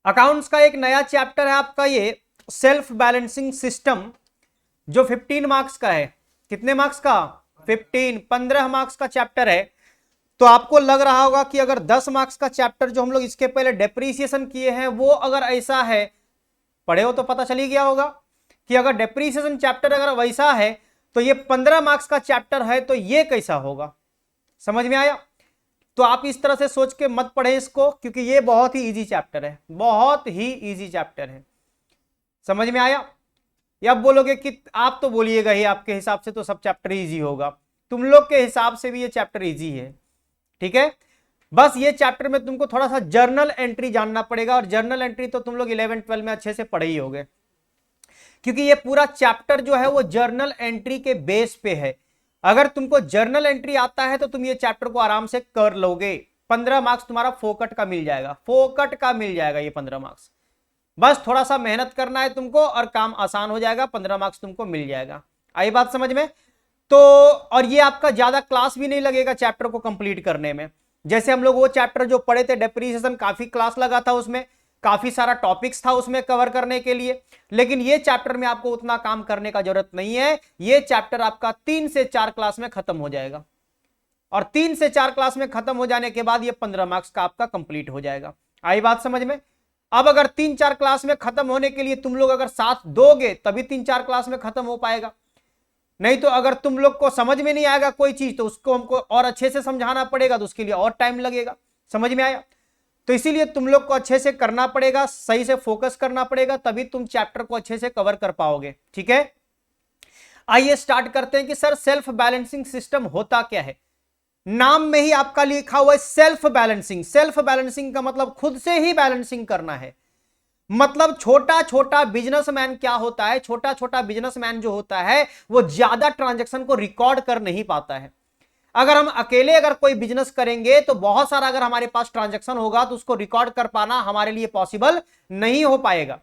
Accounts का एक नया चैप्टर है आपका ये सेल्फ बैलेंसिंग सिस्टम, जो 15 मार्क्स का है। कितने मार्क्स का? 15 मार्क्स का चैप्टर है। तो आपको लग रहा होगा कि अगर 10 मार्क्स का चैप्टर जो हम लोग इसके पहले डेप्रीसिएशन किए हैं वो अगर ऐसा है, पढ़े हो तो पता चल ही गया होगा कि अगर डेप्रीसिएशन चैप्टर अगर वैसा है तो ये 15 मार्क्स का चैप्टर है, तो ये कैसा होगा? समझ में आया? तो आप इस तरह से सोच के मत पढ़े इसको, क्योंकि ये बहुत ही इजी चैप्टर है, बहुत ही इजी चैप्टर है। समझ में आया? या आप बोलोगे कि आप तो बोलिएगा ही, आपके हिसाब से तो सब चैप्टर इजी होगा। तुम लोग के हिसाब से भी ये चैप्टर इजी है, ठीक है। बस ये चैप्टर में तुमको थोड़ा सा जर्नल एंट्री जानना पड़ेगा, और जर्नल एंट्री तो तुम लोग 11-12 में अच्छे से पढ़े ही होगे, क्योंकि ये पूरा चैप्टर जो है वो जर्नल एंट्री के बेस पे है। अगर तुमको जर्नल एंट्री आता है तो तुम ये चैप्टर को आराम से कर लोगे। 15 मार्क्स तुम्हारा फोकट का मिल जाएगा, फोकट का मिल जाएगा ये 15 मार्क्स। बस थोड़ा सा मेहनत करना है तुमको और काम आसान हो जाएगा, 15 मार्क्स तुमको मिल जाएगा। आई बात समझ में? तो और ये आपका ज्यादा क्लास भी नहीं लगेगा चैप्टर को कंप्लीट करने में। जैसे हम लोग वो चैप्टर जो पढ़े थे डेप्रीसिएशन, काफी क्लास लगा था उसमें, काफी सारा टॉपिक्स था उसमें कवर करने के लिए। लेकिन ये चैप्टर में आपको उतना काम करने का जरूरत नहीं है। ये चैप्टर आपका 3 से 4 क्लास में खत्म हो जाएगा, और 3 से 4 क्लास में खत्म हो जाने के बाद ये 15 मार्क्स का आपका कंप्लीट हो जाएगा। आई बात समझ में? अब अगर 3-4 क्लास में खत्म होने के लिए तुम लोग अगर साथ दोगे तभी 3-4 क्लास में खत्म हो पाएगा। नहीं तो अगर तुम लोग को समझ में नहीं आएगा कोई चीज तो उसको हमको और अच्छे से समझाना पड़ेगा, तो उसके लिए और टाइम लगेगा। समझ में आया? तो इसीलिए तुम लोग को अच्छे से करना पड़ेगा, सही से फोकस करना पड़ेगा, तभी तुम चैप्टर को अच्छे से कवर कर पाओगे, ठीक है। आइए स्टार्ट करते हैं कि सर सेल्फ बैलेंसिंग सिस्टम होता क्या है। नाम में ही आपका लिखा हुआ है सेल्फ बैलेंसिंग। सेल्फ बैलेंसिंग का मतलब खुद से ही बैलेंसिंग करना है। मतलब छोटा छोटा बिजनेसमैन क्या होता है, छोटा छोटा बिजनेसमैन जो होता है वो ज्यादा ट्रांजैक्शन को रिकॉर्ड कर नहीं पाता है। अगर हम अकेले अगर कोई बिजनेस करेंगे तो बहुत सारा अगर हमारे पास ट्रांजैक्शन होगा तो उसको रिकॉर्ड कर पाना हमारे लिए पॉसिबल नहीं हो पाएगा।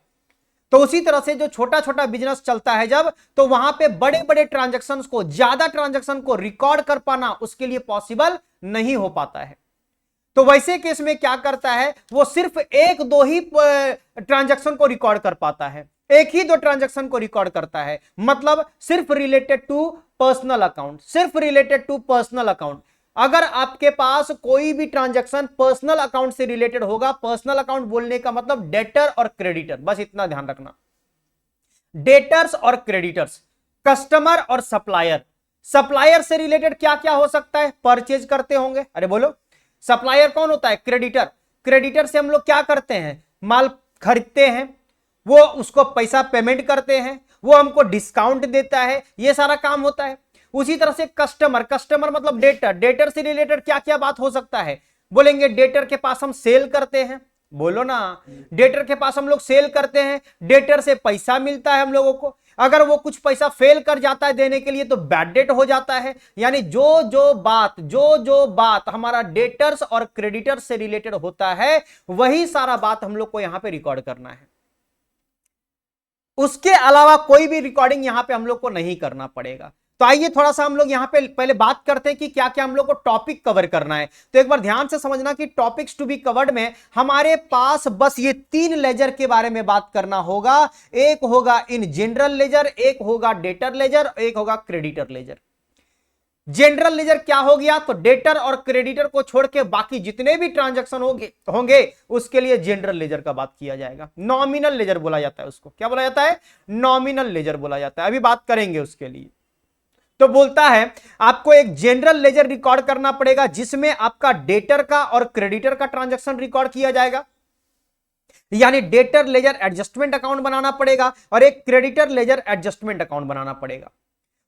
तो उसी तरह से जो छोटा छोटा बिजनेस चलता है जब, तो वहां पे बड़े बड़े ट्रांजैक्शन को, ज्यादा ट्रांजैक्शन को रिकॉर्ड कर पाना उसके लिए पॉसिबल नहीं हो पाता है। तो वैसे केस में क्या करता है, वो सिर्फ 1-2 ही ट्रांजैक्शन को रिकॉर्ड कर पाता है, 1 ही 2 ट्रांजैक्शन को रिकॉर्ड करता है। मतलब सिर्फ रिलेटेड टू पर्सनल अकाउंट, सिर्फ रिलेटेड टू पर्सनल अकाउंट। अगर आपके पास कोई भी ट्रांजैक्शन पर्सनल अकाउंट से रिलेटेड होगा, पर्सनल अकाउंट बोलने का मतलब डेटर और क्रेडिटर, बस इतना ध्यान रखना। डेटर्स और क्रेडिटर्स, कस्टमर और सप्लायर। सप्लायर से रिलेटेड क्या क्या हो सकता है? परचेज करते होंगे, अरे बोलो। सप्लायर कौन होता है? क्रेडिटर। क्रेडिटर से हम लोग क्या करते हैं? माल खरीदते हैं, वो उसको पैसा पेमेंट करते हैं, वो हमको डिस्काउंट देता है, ये सारा काम होता है। उसी तरह से कस्टमर, कस्टमर मतलब डेटर। डेटर से रिलेटेड क्या क्या बात हो सकता है? बोलेंगे डेटर के पास हम सेल करते हैं, बोलो ना। डेटर के पास हम लोग सेल करते हैं, डेटर से पैसा मिलता है हम लोगों को। अगर वो कुछ पैसा फेल कर जाता है देने के लिए तो बैड डेट हो जाता है। यानी जो जो बात हमारा डेटर्स और क्रेडिटर्स से रिलेटेड होता है वही सारा बात हम लोग को यहां पे रिकॉर्ड करना है। उसके अलावा कोई भी रिकॉर्डिंग यहां पे हम लोग को नहीं करना पड़ेगा। तो आइए थोड़ा सा हम लोग यहां पे पहले बात करते हैं कि क्या क्या हम लोग को टॉपिक कवर करना है। तो एक बार ध्यान से समझना कि टॉपिक्स टू बी कवर्ड में हमारे पास बस ये 3 लेजर के बारे में बात करना होगा। एक होगा इन जनरल लेजर, एक होगा डेटर लेजर, एक होगा क्रेडिटर लेजर। जनरल लेजर क्या हो गया? तो डेटर और क्रेडिटर को छोड़ के बाकी जितने भी ट्रांजैक्शन होंगे उसके लिए जनरल लेजर का बात किया जाएगा। नॉमिनल लेजर बोला जाता है उसको। क्या बोला जाता है? नॉमिनल लेजर बोला जाता है। अभी बात करेंगे उसके लिए। तो बोलता है आपको एक जनरल लेजर रिकॉर्ड करना पड़ेगा जिसमें आपका डेटर का और क्रेडिटर का ट्रांजैक्शन रिकॉर्ड किया जाएगा। यानी डेटर लेजर एडजस्टमेंट अकाउंट बनाना पड़ेगा और एक क्रेडिटर लेजर एडजस्टमेंट अकाउंट बनाना पड़ेगा।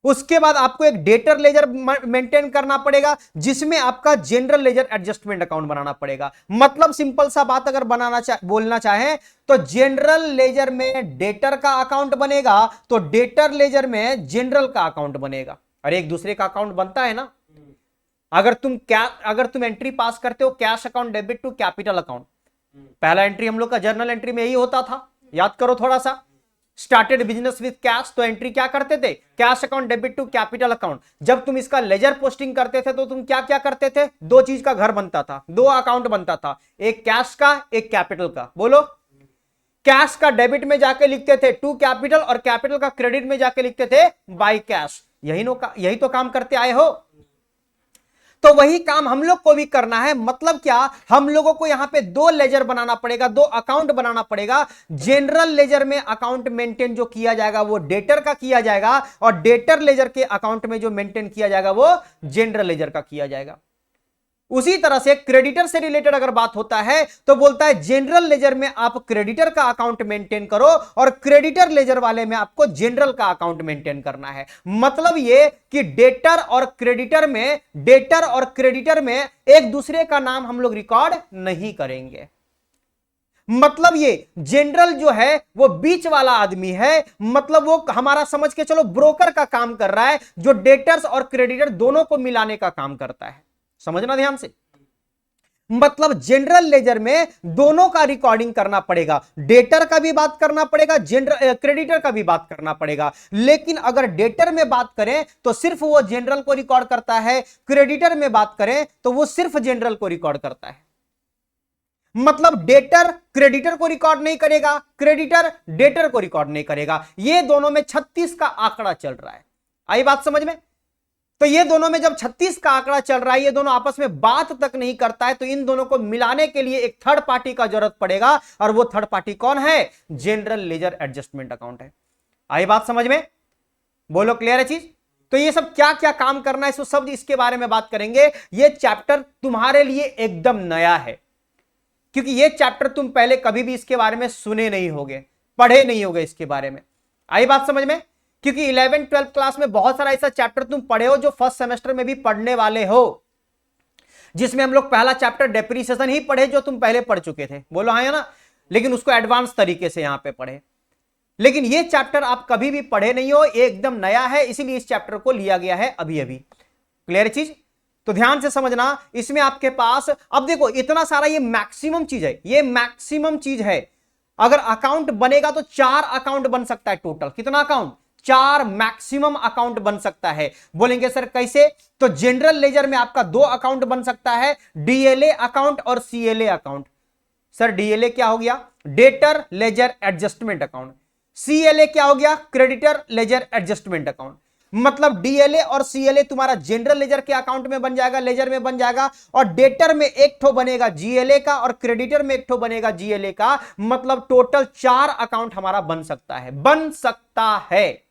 उसके बाद आपको एक डेटर लेजर मेंटेन करना पड़ेगा जिसमें आपका जनरल लेजर एडजस्टमेंट अकाउंट बनाना पड़ेगा। मतलब सिंपल सा बात अगर बोलना चाहें तो जनरल लेजर में डेटर का अकाउंट बनेगा तो डेटर लेजर में जनरल का अकाउंट बनेगा। और एक दूसरे का अकाउंट बनता है ना। अगर तुम एंट्री पास करते हो cash account debit to capital account, पहला एंट्री हम लोग का जर्नल एंट्री में यही होता था, याद करो थोड़ा सा। स्टार्टेड बिजनेस विद कैश, तो एंट्री क्या करते थे? Cash account debit to capital account. जब तुम इसका लेजर पोस्टिंग करते थे तो तुम क्या क्या करते थे? 2 चीज का घर बनता था, 2 अकाउंट बनता था, एक कैश का एक कैपिटल का। बोलो, कैश का डेबिट में जाके लिखते थे टू कैपिटल और कैपिटल का क्रेडिट में जाके लिखते थे बाय कैश। यही तो काम करते आए हो। तो वही काम हम लोग को भी करना है। मतलब क्या, हम लोगों को यहां पे दो लेजर बनाना पड़ेगा, दो अकाउंट बनाना पड़ेगा। जनरल लेजर में अकाउंट मेंटेन जो किया जाएगा वो डेटर का किया जाएगा, और डेटर लेजर के अकाउंट में जो मेंटेन किया जाएगा वो जनरल लेजर का किया जाएगा। उसी तरह से क्रेडिटर से रिलेटेड अगर बात होता है तो बोलता है जनरल लेजर में आप क्रेडिटर का अकाउंट मेंटेन करो और क्रेडिटर लेजर वाले में आपको जनरल का अकाउंट मेंटेन करना है। मतलब ये कि डेटर और क्रेडिटर में एक दूसरे का नाम हम लोग रिकॉर्ड नहीं करेंगे। मतलब ये जनरल जो है वो बीच वाला आदमी है, मतलब वो हमारा समझ के चलो ब्रोकर का काम कर रहा है, जो डेटर्स और क्रेडिटर दोनों को मिलाने का काम करता है। समझना ध्यान से। मतलब जनरल लेजर में दोनों का रिकॉर्डिंग करना पड़ेगा, डेटर का भी बात करना पड़ेगा, क्रेडिटर का भी बात करना पड़ेगा। लेकिन अगर डेटर में बात करें तो सिर्फ वो जनरल को रिकॉर्ड करता है, क्रेडिटर में बात करें तो वो सिर्फ जनरल को रिकॉर्ड करता है। मतलब डेटर क्रेडिटर को रिकॉर्ड नहीं करेगा, क्रेडिटर डेटर को रिकॉर्ड नहीं करेगा। ये दोनों में 36 का आंकड़ा चल रहा है। आई बात समझ में? तो ये दोनों में जब 36 का आंकड़ा चल रहा है, ये दोनों आपस में बात तक नहीं करता है, तो इन दोनों को मिलाने के लिए एक थर्ड पार्टी का जरूरत पड़ेगा, और वो थर्ड पार्टी कौन है? जनरल लेजर एडजस्टमेंट अकाउंट है। आई बात समझ में? बोलो, क्लियर है चीज? तो ये सब क्या क्या काम करना है, सब इसके बारे में बात करेंगे। ये चैप्टर तुम्हारे लिए एकदम नया है, क्योंकि ये चैप्टर तुम पहले कभी भी इसके बारे में सुने नहीं होगे, पढ़े नहीं होगे इसके बारे में। आई बात समझ में? क्योंकि 11th-12th क्लास में बहुत सारा ऐसा चैप्टर तुम पढ़े हो जो फर्स्ट सेमेस्टर में भी पढ़ने वाले हो, जिसमें हम लोग पहला चैप्टर डेप्रिसिएशन ही पढ़े जो तुम पहले पढ़ चुके थे। बोलो हाँ या ना? लेकिन उसको एडवांस तरीके से यहां पे पढ़े। लेकिन ये चैप्टर आप कभी भी पढ़े नहीं हो, ये एकदम नया है, इसीलिए इस चैप्टर को लिया गया है अभी अभी। क्लियर चीज? तो ध्यान से समझना। इसमें आपके पास अब देखो इतना सारा, ये मैक्सिमम चीज है, ये मैक्सिमम चीज है। अगर अकाउंट बनेगा तो 4 अकाउंट बन सकता है टोटल। कितना अकाउंट? 4 मैक्सिमम अकाउंट बन सकता है। बोलेंगे सर कैसे? तो जनरल लेजर में आपका 2 अकाउंट बन सकता है, डीएलए अकाउंट और सीएलए अकाउंट। सर डीएलए क्या हो गया? Debtor ledger adjustment account. CLA क्या हो गया? Creditor ledger adjustment account. मतलब डीएलए और सीएलए तुम्हारा जनरल लेजर के अकाउंट में बन जाएगा, लेजर में बन जाएगा, और डेटर में एक ठो बनेगा जीएलए का और क्रेडिटर में एक ठो बनेगा जीएलए का। मतलब टोटल 4 अकाउंट हमारा बन सकता है।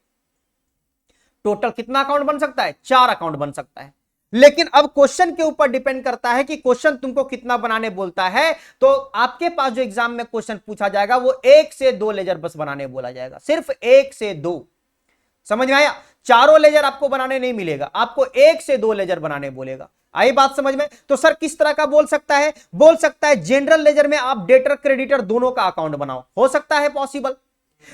टोटल कितना अकाउंट बन सकता है? 4 अकाउंट बन सकता है। लेकिन अब क्वेश्चन के ऊपर डिपेंड करता है कि क्वेश्चन तुमको कितना बनाने बोलता है। तो आपके पास जो एग्जाम में क्वेश्चन पूछा जाएगा वो 1 से 2 लेजर बस बनाने बोला जाएगा, सिर्फ 1 से 2। समझ में आया? चारों लेजर आपको बनाने नहीं मिलेगा, आपको 1 से 2 लेजर बनाने बोलेगा। आई बात समझ में? तो सर किस तरह का बोल सकता है? बोल सकता है जनरल लेजर में आप डेटर क्रेडिटर दोनों का अकाउंट बनाओ। हो सकता है पॉसिबल।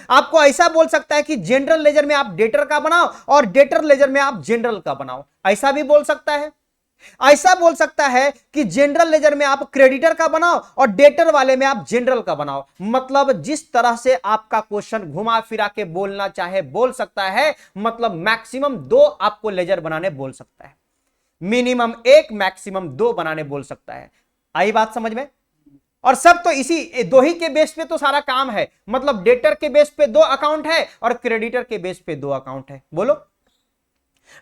आपको ऐसा बोल सकता है कि जनरल लेजर में आप डेटर का बनाओ और डेटर लेजर में आप जनरल का बनाओ, ऐसा भी बोल सकता है। ऐसा बोल सकता है कि जनरल लेजर में आप क्रेडिटर का बनाओ और डेटर वाले में आप जनरल का बनाओ। मतलब जिस तरह से आपका क्वेश्चन घुमा फिरा के बोलना चाहे बोल सकता है। मतलब मैक्सिमम 2 आपको लेजर बनाने बोल सकता है, मिनिमम 1, मैक्सिमम 2 बनाने बोल सकता है। आई बात समझ में? और सब तो इसी 2 ही के बेस पे तो सारा काम है। मतलब डेटर के बेस पे 2 अकाउंट है और क्रेडिटर के बेस पे 2 अकाउंट है। बोलो,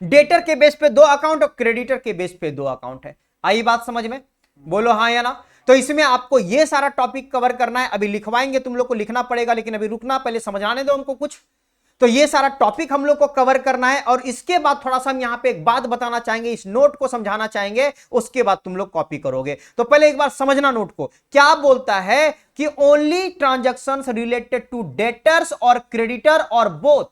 डेटर के बेस पे 2 अकाउंट और क्रेडिटर के बेस पे 2 अकाउंट है। आई बात समझ में? बोलो हाँ या ना? तो इसमें आपको ये सारा टॉपिक कवर करना है। अभी लिखवाएंगे, तुम लोग को लिखना पड़ेगा, लेकिन अभी रुकना, पहले समझाने दो हमको कुछ। तो ये सारा टॉपिक हम लोग को कवर करना है, और इसके बाद थोड़ा सा हम यहां पे एक बात बताना चाहेंगे, इस नोट को समझाना चाहेंगे, उसके बाद तुम लोग कॉपी करोगे। तो पहले एक बार समझना नोट को। क्या बोलता है कि only transactions related to debtors और क्रेडिटर और बोथ।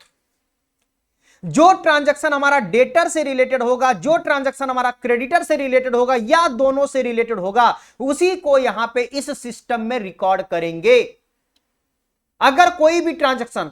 जो ट्रांजैक्शन हमारा डेटर से रिलेटेड होगा, जो ट्रांजैक्शन हमारा क्रेडिटर से रिलेटेड होगा, या दोनों से रिलेटेड होगा, उसी को यहां पे इस सिस्टम में रिकॉर्ड करेंगे। अगर कोई भी ट्रांजैक्शन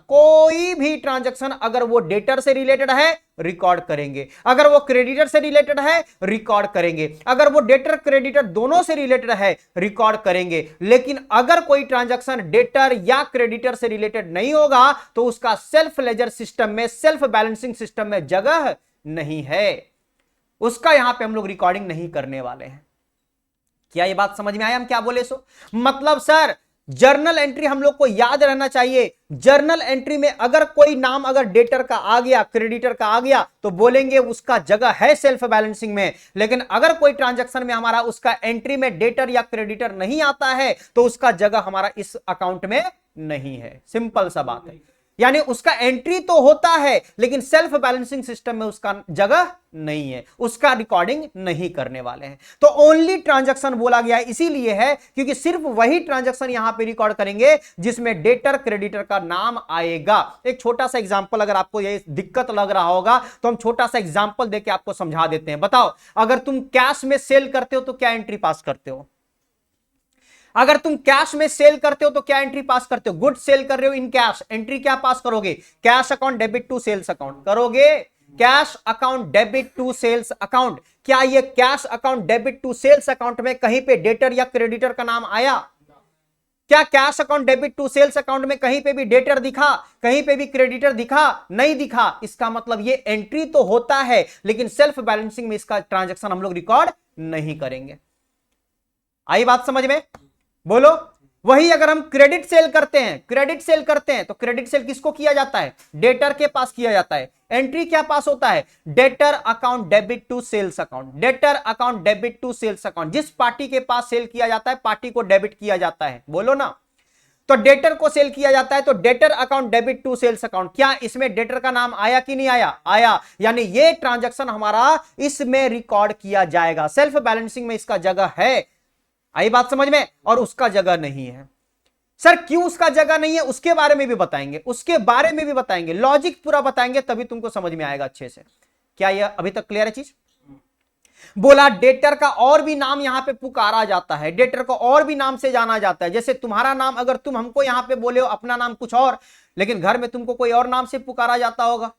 अगर वो डेटर से रिलेटेड है, रिकॉर्ड करेंगे। अगर वो क्रेडिटर से रिलेटेड है, रिकॉर्ड करेंगे। अगर वो डेटर क्रेडिटर दोनों से रिलेटेड है, रिकॉर्ड करेंगे। लेकिन अगर कोई ट्रांजैक्शन डेटर या क्रेडिटर से रिलेटेड नहीं होगा तो उसका सेल्फ लेजर सिस्टम में, सेल्फ बैलेंसिंग सिस्टम में जगह नहीं है, उसका यहां पे हम लोग रिकॉर्डिंग नहीं करने वाले हैं। क्या ये बात समझ में आया हम क्या बोले? सो मतलब सर जर्नल एंट्री हम लोग को याद रहना चाहिए। जर्नल एंट्री में अगर कोई नाम अगर डेटर का आ गया, क्रेडिटर का आ गया, तो बोलेंगे उसका जगह है सेल्फ बैलेंसिंग में। लेकिन अगर कोई ट्रांजैक्शन में हमारा उसका एंट्री में डेटर या क्रेडिटर नहीं आता है तो उसका जगह हमारा इस अकाउंट में नहीं है। सिंपल सा बात है। यानी उसका एंट्री तो होता है लेकिन सेल्फ बैलेंसिंग सिस्टम में उसका जगह नहीं है, उसका रिकॉर्डिंग नहीं करने वाले हैं। तो ओनली ट्रांजैक्शन बोला गया है इसीलिए है क्योंकि सिर्फ वही ट्रांजैक्शन यहां पे रिकॉर्ड करेंगे जिसमें डेटर क्रेडिटर का नाम आएगा। एक छोटा सा एग्जांपल, अगर आपको ये दिक्कत लग रहा होगा तो हम छोटा सा एग्जांपल देके आपको समझा देते हैं। बताओ, अगर तुम कैश में सेल करते हो तो क्या एंट्री पास करते हो? अगर तुम कैश में सेल करते हो तो क्या एंट्री पास करते हो? गुड सेल कर रहे हो इन कैश, एंट्री क्या पास करोगे? Cash account debit to sales account करोगे। Cash account debit to sales account, क्या ये cash account debit to sales account में कहीं पे डेटर या क्रेडिटर का नाम आया? क्या cash account debit to sales account में कहीं पे भी डेटर दिखा, कहीं पे भी क्रेडिटर दिखा? नहीं दिखा। इसका मतलब ये एंट्री तो होता है लेकिन सेल्फ बैलेंसिंग में इसका ट्रांजैक्शन हम लोग रिकॉर्ड नहीं करेंगे। आई बात समझ में? बोलो। वही अगर हम क्रेडिट सेल करते हैं, क्रेडिट सेल करते हैं तो क्रेडिट सेल किसको किया जाता है? डेटर के पास किया जाता है। एंट्री क्या पास होता है? Debtor account debit to sales account. Debtor account debit to sales account, जिस पार्टी के पास सेल किया जाता है पार्टी को डेबिट किया जाता है। बोलो ना। तो डेटर को सेल किया जाता है तो debtor account debit to sales account, क्या इसमें डेटर का नाम आया कि नहीं आया? आया। यानी ये ट्रांजैक्शन हमारा इसमें रिकॉर्ड किया जाएगा। सेल्फ बैलेंसिंग में इसका जगह है। आई बात समझ में? और उसका जगह नहीं है। सर क्यों उसका जगह नहीं है उसके बारे में भी बताएंगे, उसके बारे में भी बताएंगे, लॉजिक पूरा बताएंगे, तभी तुमको समझ में आएगा अच्छे से। क्या यह अभी तक क्लियर है चीज? बोला डेटर का और भी नाम यहां पे पुकारा जाता है, डेटर को और भी नाम से जाना जाता है। जैसे तुम्हारा नाम, अगर तुम हमको यहां पे बोले हो अपना नाम कुछ और, लेकिन घर में तुमको कोई और नाम से पुकारा जाता होगा।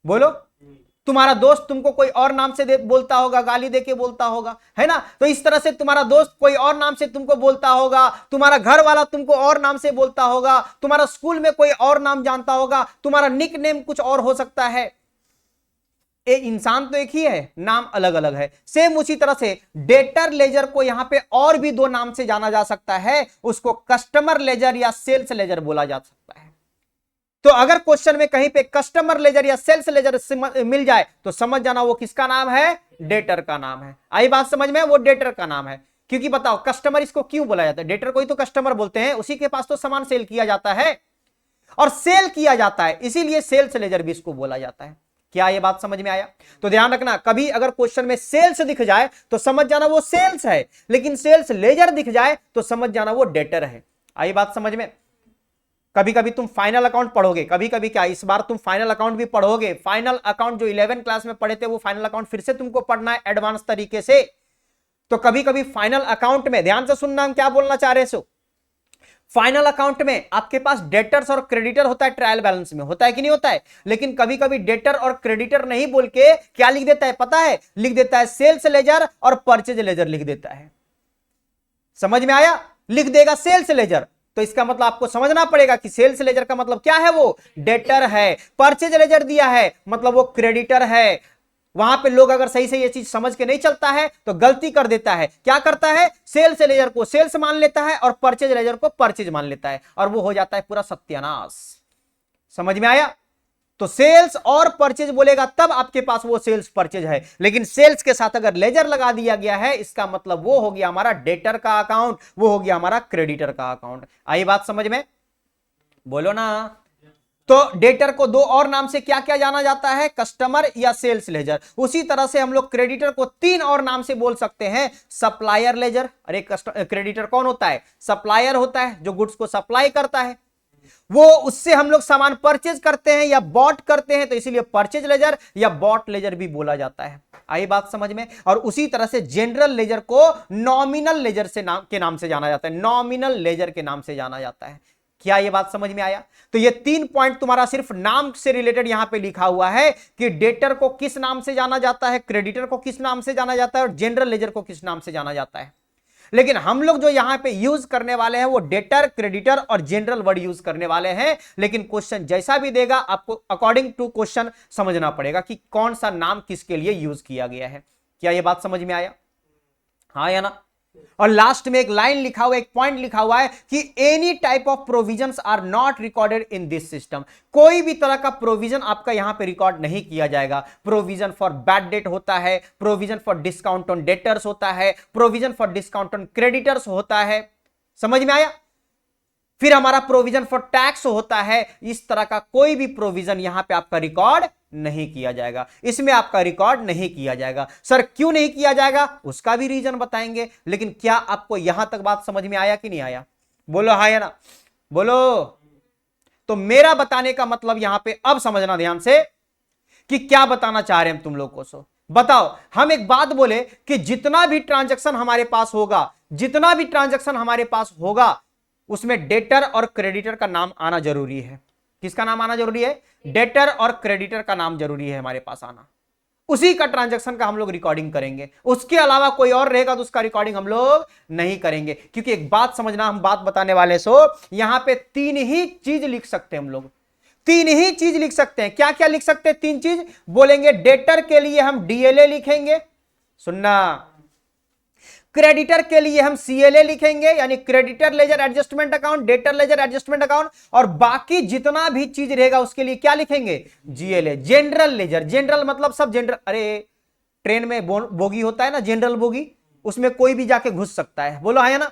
बोलो। तुम्हारा दोस्त तुमको कोई और नाम से बोलता होगा, गाली देके बोलता होगा, है ना? तो इस तरह से तुम्हारा दोस्त कोई और नाम से तुमको बोलता होगा, तुम्हारा घर वाला तुमको और नाम से बोलता होगा, तुम्हारा स्कूल में कोई और नाम जानता होगा, तुम्हारा निक नेम कुछ और हो सकता है। एक इंसान तो एक ही है, नाम अलग अलग है। सेम उसी तरह से डेटर लेजर को यहां पे और भी दो नाम से जाना जा सकता है, उसको कस्टमर लेजर या सेल्स लेजर बोला जा सकता है। तो अगर क्वेश्चन में कहीं पे कस्टमर लेजर या सेल्स लेजर मिल जाए तो समझ जाना वो किसका नाम है? डेटर का नाम है। आई बात समझ में? वो डेटर का नाम है। क्योंकि बताओ कस्टमर इसको क्यों बोला जाता है? डेटर को ही तो कस्टमर बोलते हैं, उसी के पास तो सामान सेल किया जाता है और सेल किया जाता है, इसीलिए सेल्स लेजर भी इसको बोला जाता है। क्या ये बात समझ में आया? तो ध्यान रखना, कभी अगर क्वेश्चन में सेल्स दिख जाए तो समझ जाना वो सेल्स है, लेकिन सेल्स लेजर दिख जाए तो समझ जाना वो डेटर है। आई बात समझ में? कभी कभी तुम फाइनल अकाउंट पढ़ोगे, कभी कभी क्या इस बार तुम फाइनल अकाउंट भी पढ़ोगे। फाइनल अकाउंट जो 11 क्लास में पढ़े थे वो फाइनल अकाउंट फिर से तुमको पढ़ना है एडवांस तरीके से। तो कभी कभी फाइनल अकाउंट में ध्यान से सुनना, हम क्या बोलना चाह रहे सो। फाइनल अकाउंट में आपके पास डेटर्स और क्रेडिटर होता है, ट्रायल बैलेंस में होता है कि नहीं होता है? लेकिन कभी कभी डेटर और क्रेडिटर नहीं बोल के क्या लिख देता है पता है? लिख देता है सेल्स लेजर और परचेज लेजर लिख देता है। समझ में आया? लिख देगा सेल्स लेजर, तो इसका मतलब आपको समझना पड़ेगा कि सेल्स लेजर का मतलब क्या है? वो डेटर है। परचेज लेजर दिया है मतलब वो क्रेडिटर है। वहां पे लोग अगर सही से ये चीज समझ के नहीं चलता है तो गलती कर देता है। क्या करता है? सेल्स लेजर को सेल्स मान लेता है और परचेज लेजर को परचेज मान लेता है, और वो हो जाता है पूरा सत्यानाश। समझ में आया? तो सेल्स और परचेज बोलेगा तब आपके पास वो सेल्स परचेज है, लेकिन सेल्स के साथ अगर लेजर लगा दिया गया है इसका मतलब वो हो गया हमारा डेटर का अकाउंट, वो हो गया हमारा क्रेडिटर का अकाउंट। आई बात समझ में? बोलो ना। तो डेटर को दो और नाम से क्या क्या जाना जाता है? कस्टमर या सेल्स लेजर। उसी तरह से हम लोग क्रेडिटर को तीन और नाम से बोल सकते हैं, सप्लायर लेजर। अरे क्रेडिटर कौन होता है? सप्लायर होता है, जो गुड्स को सप्लाई करता है, वो उससे हम लोग सामान परचेज करते हैं या बॉट करते हैं, तो इसीलिए परचेज लेजर या बॉट लेजर भी बोला जाता है। आई बात समझ में? और उसी तरह से जनरल लेजर को नॉमिनल लेजर से नाम से जाना जाता है, नॉमिनल लेजर के नाम से जाना जाता है। क्या ये बात समझ में आया? तो ये 3 पॉइंट तुम्हारा सिर्फ नाम से रिलेटेड यहां पे लिखा हुआ है कि डेटर को किस नाम से जाना जाता है, क्रेडिटर को किस नाम से जाना जाता है और जनरल लेजर को किस नाम से जाना जाता है। लेकिन हम लोग जो यहां पे यूज करने वाले हैं वो डेटर, क्रेडिटर और जनरल वर्ड यूज करने वाले हैं। लेकिन क्वेश्चन जैसा भी देगा आपको अकॉर्डिंग टू क्वेश्चन समझना पड़ेगा कि कौन सा नाम किसके लिए यूज किया गया है। क्या ये बात समझ में आया? हाँ या ना? और लास्ट में एक लाइन लिखा हुआ, एक पॉइंट लिखा हुआ है कि any type of provisions are not recorded in this system. कोई भी तरह का प्रोविजन आपका यहां पे रिकॉर्ड नहीं किया जाएगा। प्रोविजन फॉर बैड डेट होता है, provision for discount on debtors होता है, provision for discount on creditors होता है। समझ में आया? फिर हमारा प्रोविजन फॉर टैक्स होता है। इस तरह का कोई भी प्रोविजन यहां पे आपका रिकॉर्ड नहीं किया जाएगा, इसमें आपका रिकॉर्ड नहीं किया जाएगा। सर क्यों नहीं किया जाएगा, उसका भी रीजन बताएंगे। लेकिन क्या आपको यहां तक बात समझ में आया कि नहीं आया? बोलो हाँ या ना, बोलो। तो मेरा बताने का मतलब यहां पे अब समझना ध्यान से कि क्या बताना चाह रहे हैं हम तुम लोग को। सो बताओ, हम एक बात बोले कि जितना भी ट्रांजैक्शन हमारे पास होगा, जितना भी ट्रांजैक्शन हमारे पास होगा, उसमें डेटर और क्रेडिटर का नाम आना जरूरी है। किसका नाम आना जरूरी है? डेटर और क्रेडिटर का नाम जरूरी है हमारे पास आना। उसी का ट्रांजैक्शन का हम लोग रिकॉर्डिंग करेंगे। उसके अलावा कोई और रहेगा तो उसका रिकॉर्डिंग हम लोग नहीं करेंगे। क्योंकि एक बात समझना, हम बात बताने वाले, सो यहां पे तीन ही चीज लिख सकते हैं हम लोग, तीन ही चीज लिख सकते हैं। क्या क्या लिख सकते हैं? तीन चीज बोलेंगे। डेटर के लिए हम डीएलए लिखेंगे, सुनना। क्रेडिटर के लिए हम सीएलए लिखेंगे, यानी creditor ledger adjustment account, debtor ledger adjustment account, और बाकी जितना भी चीज रहेगा उसके लिए क्या लिखेंगे? GLA, general ledger. जनरल मतलब सब जनरल। अरे ट्रेन में बोगी होता है ना, जनरल बोगी, उसमें कोई भी जाके घुस सकता है, बोलो है ना।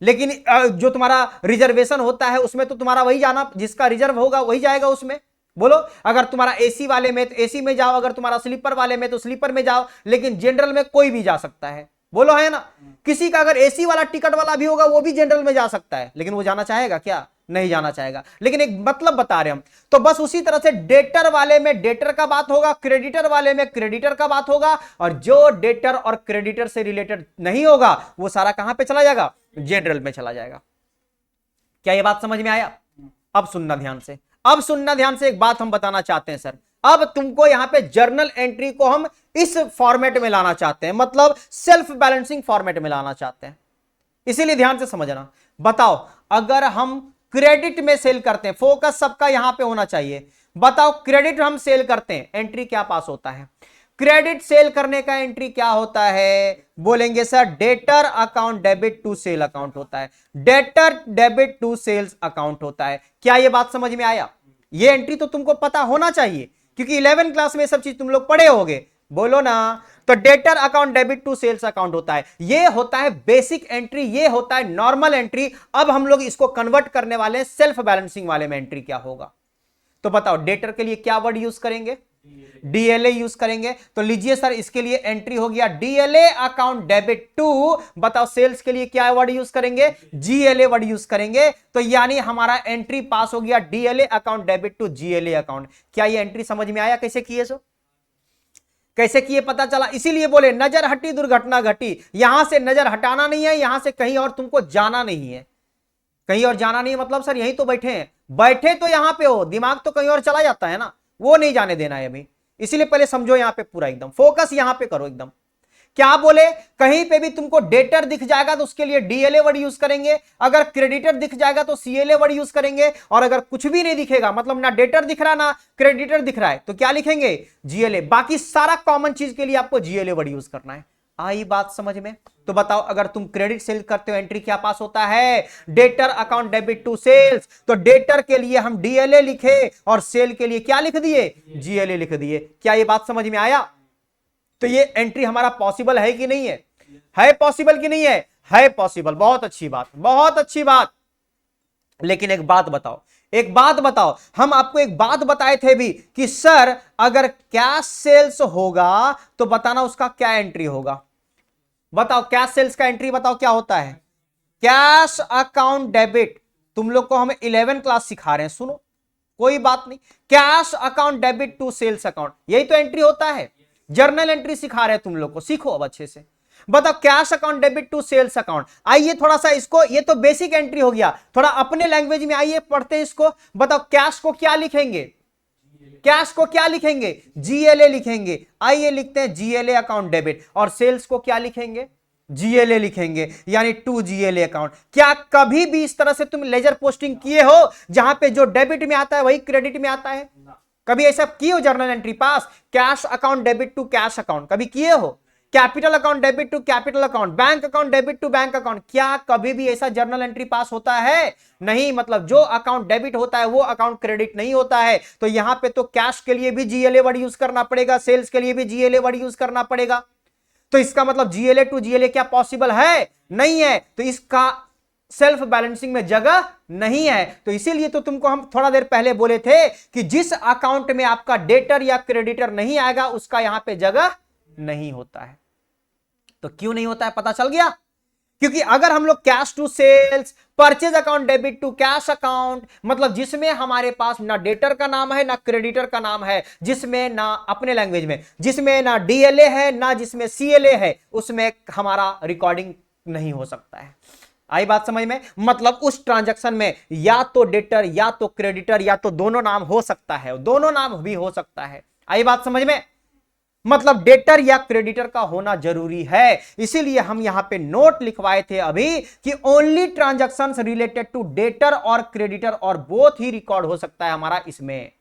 लेकिन जो तुम्हारा रिजर्वेशन होता है उसमें तो तुम्हारा वही जाना, जिसका रिजर्व होगा वही जाएगा उसमें। बोलो, अगर तुम्हारा एसी वाले में तो एसी में जाओ, अगर तुम्हारा स्लीपर वाले में तो स्लीपर में जाओ, लेकिन जनरल में कोई भी जा सकता है, बोलो है ना। किसी का अगर एसी वाला टिकट वाला भी होगा वो भी जनरल में जा सकता है, लेकिन वो जाना चाहेगा क्या? नहीं जाना चाहेगा। लेकिन एक मतलब बता रहे हम, तो बस उसी तरह से डेटर वाले में डेटर का बात होगा, क्रेडिटर वाले में क्रेडिटर का बात होगा, और जो डेटर और क्रेडिटर से रिलेटेड नहीं होगा वो सारा कहां पे चला जाएगा? जनरल में चला जाएगा। क्या ये बात समझ में आया? अब सुनना ध्यान से, अब सुनना ध्यान से। एक बात हम बताना चाहते हैं सर, अब तुमको यहां पे जर्नल एंट्री को हम इस फॉर्मेट में लाना चाहते हैं, मतलब सेल्फ बैलेंसिंग फॉर्मेट में लाना चाहते हैं। इसीलिए ध्यान से समझना। बताओ, अगर हम क्रेडिट में सेल करते हैं, फोकस सबका यहां पे होना चाहिए। बताओ, क्रेडिट हम सेल करते हैं, एंट्री क्या पास होता है? क्रेडिट सेल करने का एंट्री क्या होता है? बोलेंगे sir debtor account debit to sale account होता है, debtor debit to sales account होता है। क्या ये बात समझ में आया? ये एंट्री तो तुमको पता होना चाहिए, क्योंकि 11वीं क्लास में सब चीज तुम लोग पढ़े होगे, बोलो ना। तो debtor account debit to sales account होता है, ये होता है बेसिक एंट्री, ये होता है नॉर्मल एंट्री। अब हम लोग इसको कन्वर्ट करने वाले हैं सेल्फ बैलेंसिंग वाले में। एंट्री क्या होगा? तो बताओ, डेटर के लिए क्या वर्ड यूज करेंगे? डीएलए यूज करेंगे। तो लीजिए सर, इसके लिए एंट्री हो गया डीएलए अकाउंट डेबिट टू। बताओ, सेल्स के लिए क्या वर्ड यूज करेंगे? जीएलए वर्ड यूज करेंगे। तो यानी हमारा एंट्री पास हो गया DLA account debit to GLA account. क्या ये एंट्री समझ में आया कैसे किए? सो कैसे किए पता चला? इसीलिए बोले नजर हटी दुर्घटना घटी। यहां से नजर हटाना नहीं है, यहां से कहीं और तुमको जाना नहीं है। कहीं और जाना नहीं है मतलब सर यहीं तो बैठे हैं, बैठे तो यहां पे हो, दिमाग तो कहीं और चला जाता है ना, वो नहीं जाने देना है अभी। इसीलिए पहले समझो, यहां पे पूरा एकदम फोकस यहां पे करो एकदम। क्या बोले? कहीं पे भी तुमको डेटर दिख जाएगा तो उसके लिए डीएलए वर्ड यूज करेंगे, अगर क्रेडिटर दिख जाएगा तो सीएलए वर्ड यूज करेंगे, और अगर कुछ भी नहीं दिखेगा, मतलब ना डेटर दिख रहा ना क्रेडिटर दिख रहा है, तो क्या लिखेंगे? जीएलए। बाकी सारा कॉमन चीज के लिए आपको जीएलए वर्ड यूज करना है। आई बात समझ में? तो बताओ, अगर तुम क्रेडिट सेल करते हो, एंट्री क्या पास होता है? Debtor account debit to sales. तो डेटर के लिए हम डीएलए लिखे और सेल के लिए क्या लिख दिए? जीएलए लिख दिए। क्या ये बात समझ में आया? तो ये एंट्री हमारा पॉसिबल है कि नहीं है? है पॉसिबल कि नहीं है? है पॉसिबल। बहुत अच्छी बात, बहुत अच्छी बात। लेकिन एक बात बताओ, एक बात बताओ, हम आपको एक बात बताए थे भी कि सर अगर कैश सेल्स होगा तो बताना उसका क्या एंट्री होगा। बताओ, कैश सेल्स का एंट्री बताओ क्या होता है? Cash account debit. तुम लोग को हम 11वीं क्लास सिखा रहे हैं, सुनो, कोई बात नहीं। Cash account debit to sales account, यही तो एंट्री होता है। जर्नल एंट्री सिखा रहे हैं तुम लोग को, सीखो अब अच्छे से। बताओ, cash account debit to sales account. आइए थोड़ा सा इसको, ये तो बेसिक एंट्री हो गया, थोड़ा अपने लैंग्वेज में आइए पढ़ते हैं इसको। बताओ, कैश को क्या लिखेंगे? कैश को क्या लिखेंगे? जीएलए लिखेंगे। आइए लिखते हैं जीएलए अकाउंट डेबिट। और सेल्स को क्या लिखेंगे? जीएलए लिखेंगे, यानी टू जीएलए अकाउंट। क्या कभी भी इस तरह से तुम लेजर पोस्टिंग किए हो जहां पे जो डेबिट में आता है वही क्रेडिट में आता है? कभी ऐसा किए हो journal entry pass? Cash account debit to cash account कभी किए हो? Capital account debit to capital account, bank account debit to bank account. क्या कभी भी ऐसा जर्नल एंट्री पास होता है? नहीं। मतलब जो अकाउंट डेबिट होता है वो अकाउंट क्रेडिट नहीं होता है। तो यहां पे तो कैश के लिए भी जीएलए वर्ड यूज करना पड़ेगा, सेल्स के लिए भी जीएलए वर्ड यूज करना पड़ेगा। तो इसका मतलब जीएलए टू जीएलए क्या पॉसिबल है? नहीं है। तो इसका सेल्फ बैलेंसिंग में जगह नहीं है। तो इसीलिए तो तुमको हम थोड़ा देर पहले बोले थे कि जिस अकाउंट में आपका डेटर या क्रेडिटर नहीं आएगा उसका यहां पे जगह नहीं होता है। तो क्यों नहीं होता है पता चल गया? क्योंकि अगर हम लोग cash to sales, purchase account debit to cash account, मतलब जिसमें हमारे पास ना डेटर का नाम है ना क्रेडिटर का नाम है, जिसमें ना अपने लैंग्वेज में जिसमें ना डीएलए है ना जिसमें सीएलए है, उसमें हमारा रिकॉर्डिंग नहीं हो सकता है। आई बात समझ में? मतलब उस ट्रांजैक्शन में या तो डेटर या तो क्रेडिटर या तो दोनों नाम हो सकता है, दोनों नाम भी हो सकता है। आई बात समझ में? मतलब डेटर या क्रेडिटर का होना जरूरी है। इसीलिए हम यहां पे नोट लिखवाए थे अभी कि only transactions related to debtor और क्रेडिटर और बोथ ही रिकॉर्ड हो सकता है हमारा इसमें।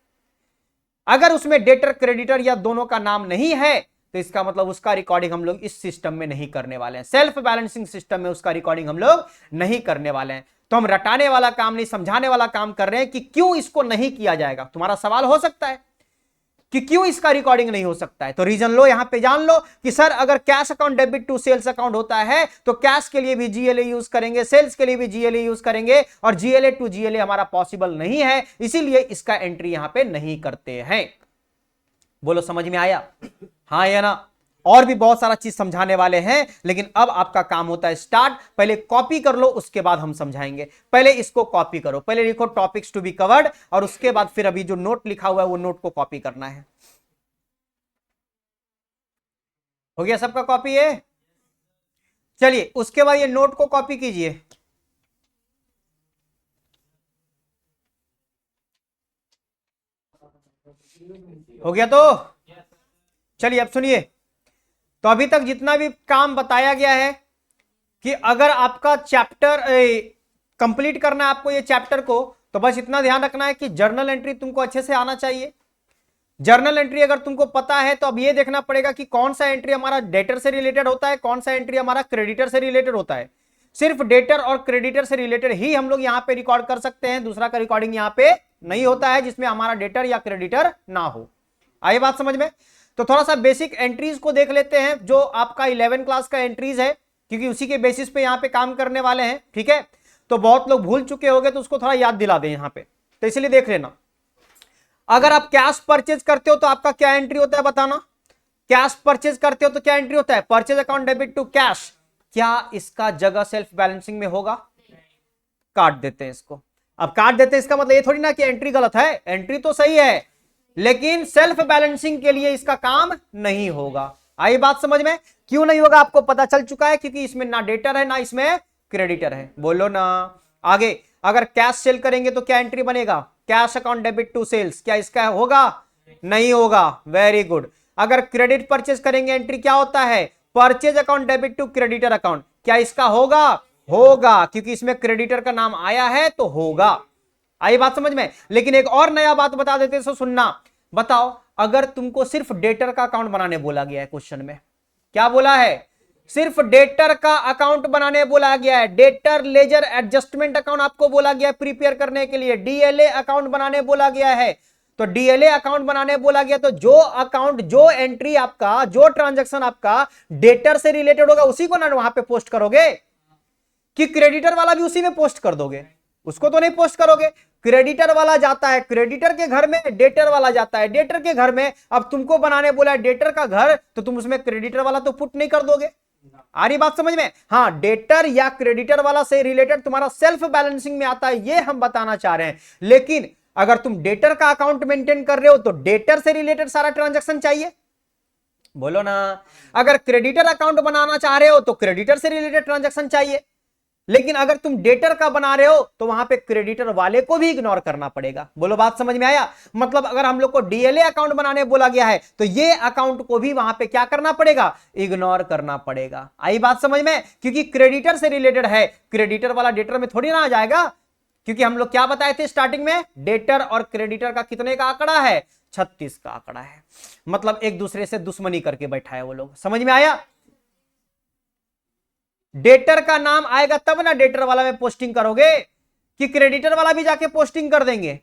अगर उसमें डेटर क्रेडिटर या दोनों का नाम नहीं है तो इसका मतलब उसका रिकॉर्डिंग हम लोग इस सिस्टम में नहीं करने वाले हैं। सेल्फ बैलेंसिंग सिस्टम में उसका रिकॉर्डिंग हम लोग नहीं करने वाले हैं। तो हम रटाने वाला काम नहीं, समझाने वाला काम कर रहे हैं कि क्यों इसको नहीं किया जाएगा। तुम्हारा सवाल हो सकता है कि क्यों इसका रिकॉर्डिंग नहीं हो सकता है, तो रीजन लो, यहां पे जान लो कि सर अगर cash account debit to sales account होता है तो कैश के लिए भी जीएलए यूज करेंगे, सेल्स के लिए भी जीएलए यूज करेंगे, और जीएलए टू जीएलए हमारा पॉसिबल नहीं है, इसीलिए इसका एंट्री यहां पे नहीं करते हैं। बोलो समझ में आया? हाँ या ना? और भी बहुत सारा चीज समझाने वाले हैं, लेकिन अब आपका काम होता है स्टार्ट। पहले कॉपी कर लो, उसके बाद हम समझाएंगे। पहले इसको कॉपी करो, पहले लिखो टॉपिक्स टू बी कवर्ड, और उसके बाद फिर अभी जो नोट लिखा हुआ है वो नोट को कॉपी करना है। हो गया सबका कॉपी है? चलिए उसके बाद ये नोट को कॉपी कीजिए। हो गया? तो चलिए अब सुनिए। तो अभी तक जितना भी काम बताया गया है कि अगर आपका चैप्टर कंप्लीट करना है आपको ये चैप्टर को, तो बस इतना ध्यान रखना है कि जर्नल एंट्री तुमको अच्छे से आना चाहिए। जर्नल एंट्री अगर तुमको पता है तो अब ये देखना पड़ेगा कि कौन सा एंट्री हमारा डेटर से रिलेटेड होता है, कौन सा एंट्री हमारा क्रेडिटर से रिलेटेड होता है। सिर्फ डेटर और क्रेडिटर से रिलेटेड ही हम लोग यहां पे रिकॉर्ड कर सकते हैं, दूसरा का रिकॉर्डिंग यहां पे नहीं होता है जिसमें हमारा डेटर या क्रेडिटर ना हो। आई बात समझ में? तो थोड़ा सा बेसिक एंट्रीज को देख लेते हैं जो आपका 11 क्लास का एंट्रीज है, क्योंकि उसी के बेसिस पे यहां पे काम करने वाले हैं। ठीक है? तो बहुत लोग भूल चुके होंगे तो उसको थोड़ा याद दिला दें यहां पे, तो इसलिए देख लेना। अगर आप कैश परचेज करते हो तो आपका क्या एंट्री होता है बताना? कैश परचेज करते हो तो क्या एंट्री होता है? Purchase account debit to cash. क्या इसका जगह सेल्फ बैलेंसिंग में होगा? काट देते हैं इसको। अब काट देते हैं इसका मतलब ये थोड़ी ना कि एंट्री गलत है, एंट्री तो सही है, लेकिन सेल्फ बैलेंसिंग के लिए इसका काम नहीं होगा। आई बात समझ में? क्यों नहीं होगा आपको पता चल चुका है, क्योंकि इसमें ना डेटर है ना इसमें क्रेडिटर है। बोलो ना। आगे अगर कैश सेल करेंगे तो क्या एंट्री बनेगा? Cash account debit to sales. क्या इसका होगा? नहीं होगा। Very good. अगर क्रेडिट परचेज करेंगे एंट्री क्या होता है? Purchase account debit to creditor account. क्या इसका होगा? होगा, क्योंकि इसमें क्रेडिटर का नाम आया है तो होगा। आई बात समझ में? लेकिन एक और नया बात बता देते हैं, सो सुनना। बताओ अगर तुमको सिर्फ डेटर का अकाउंट बनाने बोला गया है, क्वेश्चन में क्या बोला है? सिर्फ डेटर का अकाउंट बनाने बोला गया है, डेटर लेजर एडजस्टमेंट अकाउंट आपको बोला गया है प्रिपेयर करने के लिए, डीएलए अकाउंट बनाने बोला गया है। तो डीएलए अकाउंट बनाने बोला गया तो जो अकाउंट, जो एंट्री आपका, जो ट्रांजैक्शन आपका डेटर से रिलेटेड होगा उसी को ना वहां पे पोस्ट करोगे, कि क्रेडिटर वाला भी उसी में पोस्ट कर दोगे? उसको तो नहीं पोस्ट करोगे। क्रेडिटर वाला जाता है क्रेडिटर के घर में, डेटर वाला जाता है डेटर के घर में। अब तुमको बनाने बोला है डेटर का घर, तो तुम उसमें क्रेडिटर वाला तो पुट नहीं कर दोगे। आ रही बात समझ में? हाँ, डेटर या क्रेडिटर वाला से रिलेटेड तुम्हारा सेल्फ बैलेंसिंग में आता है, ये हम बताना चाह रहे हैं। लेकिन अगर तुम डेटर का अकाउंट मेंटेन कर रहे हो तो डेटर से रिलेटेड सारा ट्रांजैक्शन चाहिए। बोलो ना। अगर क्रेडिटर अकाउंट बनाना चाह रहे हो तो क्रेडिटर से रिलेटेड ट्रांजैक्शन चाहिए। लेकिन अगर तुम डेटर का बना रहे हो तो वहां पे क्रेडिटर वाले को भी इग्नोर करना पड़ेगा। बोलो बात समझ में आया? मतलब अगर हम लोग को डीएलए अकाउंट बनाने बोला गया है तो ये अकाउंट को भी वहां पे क्या करना पड़ेगा? इग्नोर करना पड़ेगा। आई बात समझ में? क्योंकि क्रेडिटर से रिलेटेड है, क्रेडिटर वाला डेटर में थोड़ी ना आ जाएगा। क्योंकि हम लोग क्या बताए थे स्टार्टिंग में, डेटर और क्रेडिटर का कितने का आंकड़ा है? 36 का आंकड़ा है। मतलब एक दूसरे से दुश्मनी करके बैठा है वो लोग। समझ में आया? डेटर का नाम आएगा तब ना डेटर वाला में पोस्टिंग करोगे, कि क्रेडिटर वाला भी जाके पोस्टिंग कर देंगे।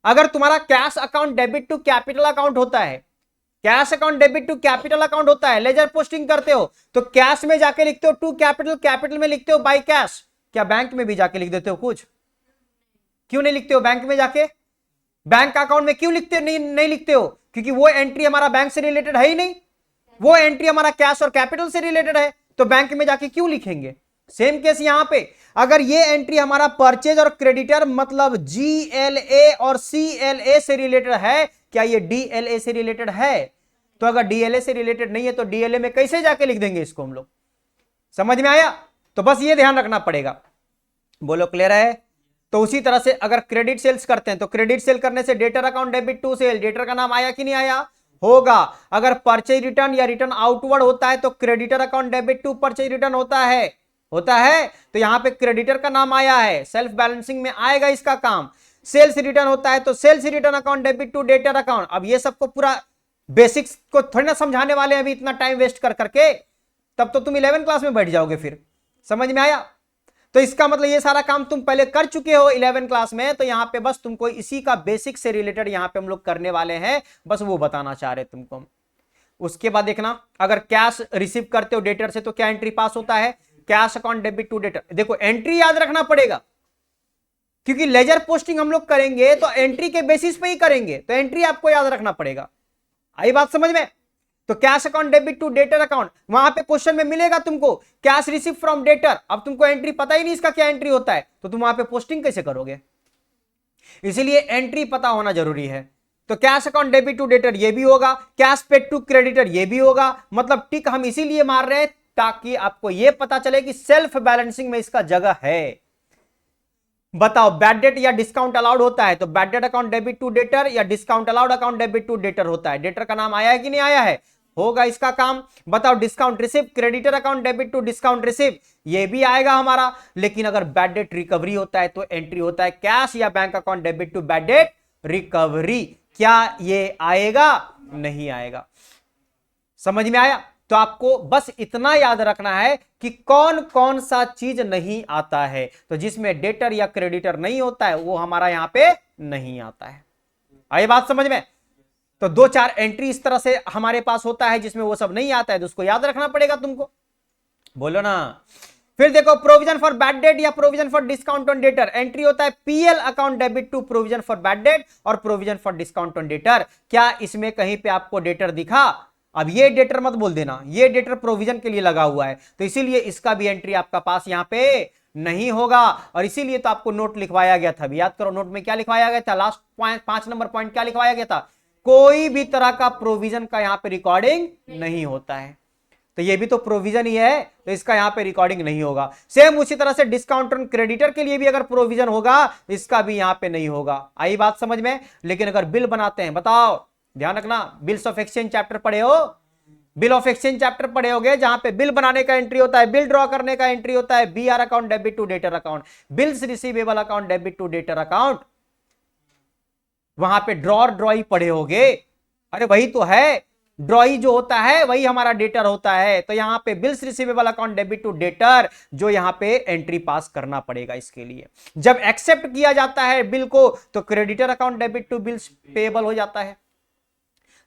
अगर तुम्हारा cash account debit to capital account होता है, cash account debit to capital account होता है, लेजर पोस्टिंग करते हो तो कैश में जाके लिखते हो टू कैपिटल, कैपिटल में लिखते हो बाय कैश। क्या बैंक में भी जाके लिख देते हो कुछ? क्यों नहीं लिखते हो बैंक में जाके? बैंक अकाउंट में क्यों लिखते हो? नहीं लिखते हो, क्योंकि वो एंट्री हमारा बैंक से रिलेटेड है ही नहीं, वो एंट्री हमारा कैश और कैपिटल से रिलेटेड है, तो बैंक में जाके क्यों लिखेंगे? सेम केस यहां पे, अगर ये एंट्री हमारा परचेज और क्रेडिटर मतलब GLA और CLA से रिलेटेड है, क्या ये DLA से रिलेटेड है? तो अगर DLA से रिलेटेड नहीं है तो DLA में कैसे जाके लिख देंगे इसको हम लोग? समझ में आया? तो बस ये ध्यान रखना पड़ेगा। बोलो क्लियर है? तो उसी तरह से अगर क्रेडिट सेल्स करते हैं तो क्रेडिट सेल करने से debtor account debit to sale, debtor का नाम आया कि नहीं आया? होगा। अगर परचेज रिटर्न या रिटर्न आउटवर्ड होता है तो creditor account debit to purchase return होता है, तो यहां पे क्रेडिटर का नाम आया है, सेल्फ बैलेंसिंग में आएगा इसका काम। सेल्स रिटर्न होता है तो sales return account debit to debtor account. अब ये सबको पूरा बेसिक्स को थोड़ी ना समझाने वाले हैं अभी इतना टाइम वेस्ट कर करके, तब तो तुम 11 क्लास में बैठ जाओगे फिर। समझ में आया? तो इसका मतलब ये सारा काम तुम पहले कर चुके हो 11 क्लास में, तो यहां पे बस तुमको इसी का बेसिक से रिलेटेड यहां पे हम लोग करने वाले हैं, बस वो बताना चाह रहे तुमको। उसके बाद देखना, अगर कैश रिसीव करते हो डेटर से तो क्या एंट्री पास होता है? Cash account debit to debtor. देखो एंट्री याद रखना पड़ेगा, क्योंकि लेजर पोस्टिंग हम लोग करेंगे तो एंट्री के बेसिस पे ही करेंगे, तो एंट्री आपको याद रखना पड़ेगा। आई बात समझ में? तो cash account debit to debtor account, वहां पे क्वेश्चन में मिलेगा तुमको कैश रिसीव फ्रॉम डेटर। अब तुमको एंट्री पता ही नहीं इसका क्या एंट्री होता है, तो तुम वहां पे पोस्टिंग कैसे करोगे? इसीलिए एंट्री पता होना जरूरी है। तो cash account debit to debtor ये भी होगा, कैश पेड टू क्रेडिटर ये भी होगा। मतलब टिक हम इसीलिए मार रहे हैं ताकि आपको यह पता चले कि सेल्फ बैलेंसिंग में इसका जगह है। बताओ बैड डेट या डिस्काउंट अलाउड होता है तो bad debt account debit to debtor या discount allowed account debit to debtor होता है। डेटर का नाम आया है कि नहीं आया है? होगा इसका काम। बताओ discount receive, creditor account debit to discount receive, ये भी आएगा हमारा। लेकिन अगर बैड डेट रिकवरी होता है तो एंट्री होता है कैश या bank account debit to bad debt recovery. क्या ये आएगा? नहीं आएगा। समझ में आया? तो आपको बस इतना याद रखना है कि कौन कौन सा चीज नहीं आता है, तो जिसमें डेटर या क्रेडिटर नहीं होता है वो हमारा यहां पे नहीं आता है। आई बात समझ में? तो 2-4 एंट्री इस तरह से हमारे पास होता है जिसमें वो सब नहीं आता है, तो उसको याद रखना पड़ेगा तुमको। बोलो ना। फिर देखो प्रोविजन फॉर बैड डेट या provision for discount on debtor, entry होता है PL account debit to provision for bad debt और provision for discount on debtor. क्या इसमें कहीं पे आपको डेटर दिखा? अब ये डेटर मत बोल देना, ये डेटर प्रोविजन के लिए लगा हुआ है, तो इसीलिए इसका भी एंट्री आपका पास यहां पे नहीं होगा। और इसीलिए तो आपको नोट लिखवाया गया था, याद करो नोट में क्या लिखवाया गया था, लास्ट पॉइंट 5 नंबर पॉइंट क्या लिखवाया गया था? कोई भी तरह का प्रोविजन का यहां पे रिकॉर्डिंग नहीं होता है। तो ये भी तो प्रोविजन ही है, तो इसका यहां पे रिकॉर्डिंग नहीं होगा। सेम उसी तरह से डिस्काउंट ऑन क्रेडिटर के लिए भी अगर प्रोविजन होगा, इसका भी यहां पे नहीं होगा। आई बात समझ में? लेकिन अगर बिल बनाते हैं, बताओ ध्यान रखना, बिल्स ऑफ एक्सचेंज चैप्टर पढ़े हो, बिल ऑफ एक्सचेंज चैप्टर पढ़े होगे, जहां पे बिल बनाने का एंट्री होता है, बिल ड्रॉ करने का एंट्री होता है BR account debit to debtor account, bills receivable account debit to debtor account, वहां पे ड्रॉई पढ़े होगे। अरे वही तो है, ड्रॉई जो होता है वही हमारा डेटर होता है। तो यहां पे bills receivable account debit to debtor, जो यहां पे एंट्री पास करना पड़ेगा इसके लिए। जब एक्सेप्ट किया जाता है बिल को तो creditor account debit to bills payable हो जाता है,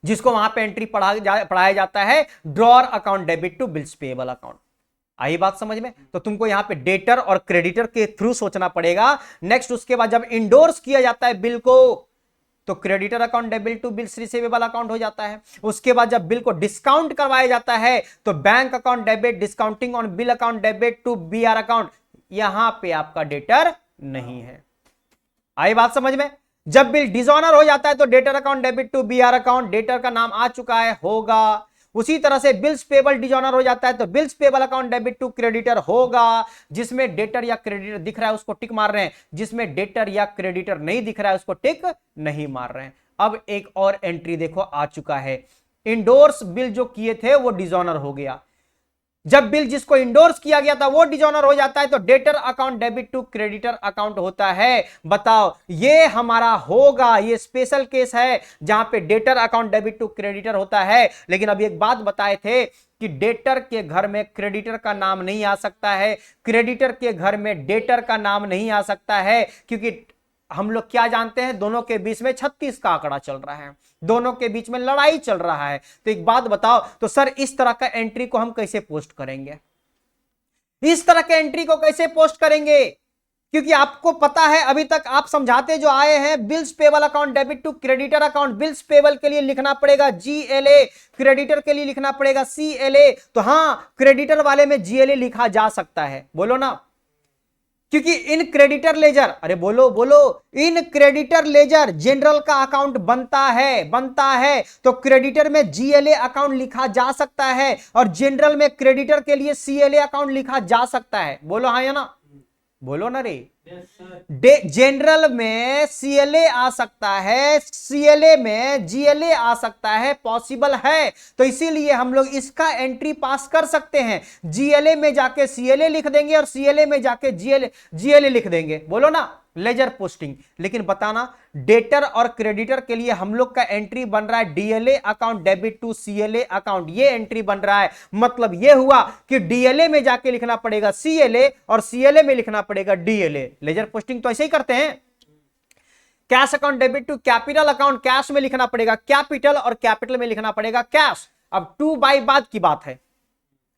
जिसको वहां पे एंट्री पढ़ाया जाता है drawer account debit to bills payable account. आई बात समझ में? तो तुमको यहां पे डेटर और क्रेडिटर के थ्रू सोचना पड़ेगा। नेक्स्ट उसके बाद जब इंडोर्स किया जाता है बिल को तो creditor account debit to bills receivable account हो जाता है। उसके बाद जब बिल को डिस्काउंट करवाया जाता है तो bank account debit discounting on bill account debit to BR account, यहां पे आपका डेटर नहीं है। आई बात समझ में? जब बिल डिसऑनर हो जाता है तो debtor account debit to BR account, debtor का नाम आ चुका है, होगा। उसी तरह से बिल्स पेबल डिसऑनर हो जाता है तो bills payable account debit to creditor होगा। जिसमें डेटर या क्रेडिटर दिख रहा है उसको टिक मार रहे हैं, जिसमें डेटर या क्रेडिटर नहीं दिख रहा है उसको टिक नहीं मार रहे हैं। अब एक और एंट्री देखो आ चुका है, इंडोर्स बिल जो किए थे वो डिसऑनर हो गया। जब बिल जिसको इंडोर्स किया गया था वो डिसऑनर हो जाता है तो debtor account debit to creditor account होता है। बताओ ये हमारा होगा, ये स्पेशल केस है जहां पे debtor account debit to creditor होता है। लेकिन अभी एक बात बताए थे कि डेटर के घर में क्रेडिटर का नाम नहीं आ सकता है, क्रेडिटर के घर में डेटर का नाम नहीं आ सकता है, क्योंकि हम लोग क्या जानते हैं, दोनों के बीच में 36 का आंकड़ा चल रहा है, दोनों के बीच में लड़ाई चल रहा है। तो एक बात बताओ, तो सर इस तरह का एंट्री को हम कैसे पोस्ट करेंगे, इस तरह के एंट्री को कैसे पोस्ट करेंगे? क्योंकि आपको पता है अभी तक आप समझाते जो आए हैं, bills payable account debit to creditor account, bills payable के लिए लिखना पड़ेगा GLA, क्रेडिटर के लिए लिखना पड़ेगा CLA। तो हां, क्रेडिटर वाले में GLA लिखा जा सकता है, बोलो ना, क्योंकि इन क्रेडिटर लेजर, अरे बोलो बोलो, इन क्रेडिटर लेजर जनरल का अकाउंट बनता है, तो क्रेडिटर में GLA अकाउंट लिखा जा सकता है और जनरल में क्रेडिटर के लिए CLA अकाउंट लिखा जा सकता है, बोलो हाँ या ना, बोलो ना रे। जनरल में CLA आ सकता है, CLA में GLA आ सकता है, पॉसिबल है। तो इसीलिए हम लोग इसका एंट्री पास कर सकते हैं, GLA में जाके CLA लिख देंगे और CLA में जाके GLA लिख देंगे, बोलो ना, लेजर पोस्टिंग। लेकिन बताना, डेटर और क्रेडिटर के लिए हम लोग का एंट्री बन रहा है DLA account debit to CLA account, ये एंट्री बन रहा है। मतलब ये हुआ कि DLA में जाके लिखना पड़ेगा CLA और CLA में लिखना पड़ेगा DLA। लेजर पोस्टिंग तो ऐसे ही करते हैं। Cash account debit to capital account, cash में लिखना पड़ेगा कैपिटल और कैपिटल में लिखना पड़ेगा कैश। अब टू बाई बाद की बात है,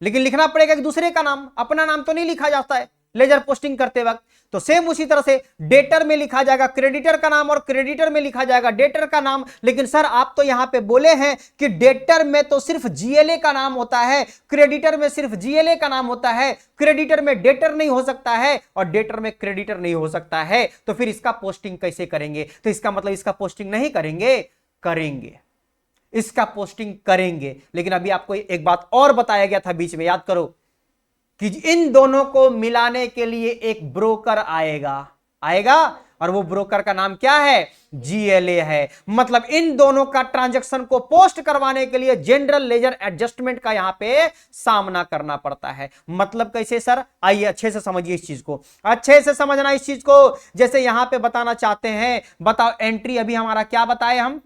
लेकिन लिखना पड़ेगा कि दूसरे का नाम, अपना नाम तो नहीं लिखा जाता है लेजर पोस्टिंग करते वक्त। तो सेम उसी तरह से डेटर में लिखा जाएगा क्रेडिटर का नाम और क्रेडिटर में लिखा जाएगा डेटर का नाम। लेकिन सर आप तो यहां पे बोले हैं कि डेटर में तो सिर्फ GLA का नाम होता है, क्रेडिटर में सिर्फ GLA का नाम होता है, क्रेडिटर में डेटर नहीं हो सकता है और डेटर में क्रेडिटर नहीं हो सकता है। तो फिर इसका पोस्टिंग कैसे करेंगे? तो इसका मतलब इसका पोस्टिंग नहीं करेंगे, करेंगे, इसका पोस्टिंग करेंगे। लेकिन अभी आपको एक बात और बताया गया था बीच में, याद करो, कि इन दोनों को मिलाने के लिए एक ब्रोकर आएगा और वो ब्रोकर का नाम क्या है? GLA है। मतलब इन दोनों का ट्रांजैक्शन को पोस्ट करवाने के लिए जनरल लेजर एडजस्टमेंट का यहां पे सामना करना पड़ता है। मतलब कैसे सर? आइए अच्छे से समझिए इस चीज को, अच्छे से समझना इस चीज को। जैसे यहां पे बताना चाहते हैं, बताओ एंट्री अभी हमारा क्या बताए हम,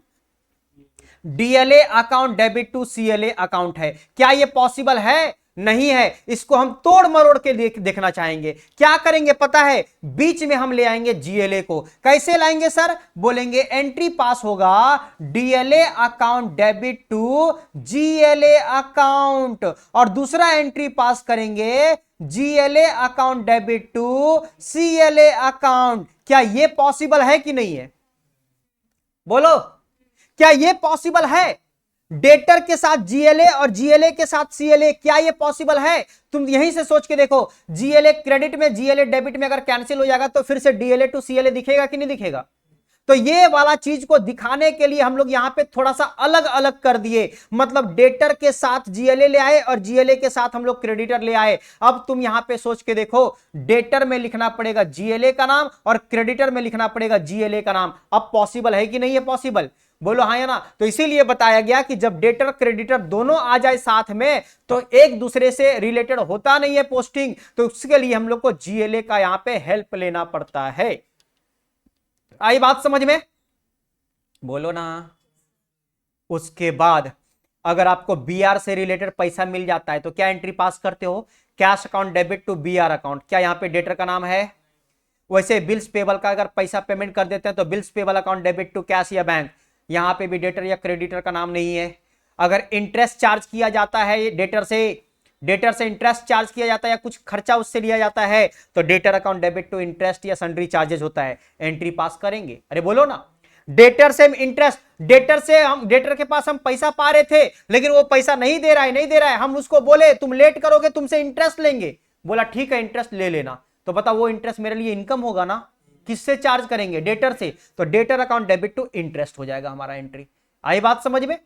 DLA account debit to CLA account है। क्या ये पॉसिबल है? नहीं है। इसको हम तोड़ मरोड़ के देखना चाहेंगे। क्या करेंगे पता है? बीच में हम ले आएंगे GLA को। कैसे लाएंगे सर? बोलेंगे एंट्री पास होगा DLA account debit to GLA account और दूसरा एंट्री पास करेंगे GLA account debit to CLA account. क्या ये पॉसिबल है कि नहीं है? बोलो, क्या ये पॉसिबल है? डेटर के साथ GLA और GLA के साथ CLA, क्या ये पॉसिबल है? तुम यहीं से सोच के देखो, GLA क्रेडिट में GLA डेबिट में अगर कैंसिल हो जाएगा तो फिर से DLA टू CLA दिखेगा कि नहीं दिखेगा? तो ये वाला चीज को दिखाने के लिए हम लोग यहां पे थोड़ा सा अलग अलग कर दिए। मतलब डेटर के साथ GLA ले आए और GLA के साथ हम लोग क्रेडिटर ले आए। अब तुम यहां पे सोच के देखो, डेटर में लिखना पड़ेगा GLA का नाम और क्रेडिटर में लिखना पड़ेगा GLA का नाम। अब पॉसिबल है कि नहीं है पॉसिबल? बोलो हाँ या ना। तो इसीलिए बताया गया कि जब डेटर क्रेडिटर दोनों आ जाए साथ में तो एक दूसरे से रिलेटेड होता नहीं है पोस्टिंग, तो उसके लिए हम लोग को GLA का यहां पे हेल्प लेना पड़ता है। आई बात समझ में? बोलो ना। उसके बाद अगर आपको BR से रिलेटेड पैसा मिल जाता है तो क्या एंट्री पास करते हो? Cash account debit to BR account. क्या यहां पे डेटर का नाम है? वैसे बिल्स पेबल का अगर पैसा पेमेंट कर देते हैं तो bills payable account debit to cash या बैंक, यहां पे भी डेटर या क्रेडिटर का नाम नहीं है। अगर इंटरेस्ट चार्ज किया जाता है डेटर से इंटरेस्ट चार्ज किया जाता है या कुछ खर्चा उससे लिया जाता है तो debtor account debit to interest या सन्ड्री चार्जेस होता है, एंट्री पास करेंगे। अरे बोलो ना, डेटर से इंटरेस्ट, डेटर के पास हम पैसा पा रहे थे लेकिन वो पैसा नहीं दे रहा है, हम उसको बोले तुम लेट करोगे तुमसे इंटरेस्ट लेंगे, बोला ठीक है इंटरेस्ट ले लेना। तो बता वो इंटरेस्ट मेरे लिए इनकम होगा ना, किससे चार्ज करेंगे? डेटर से। तो debtor account debit to interest हो जाएगा हमारा एंट्री। आई बात समझ में?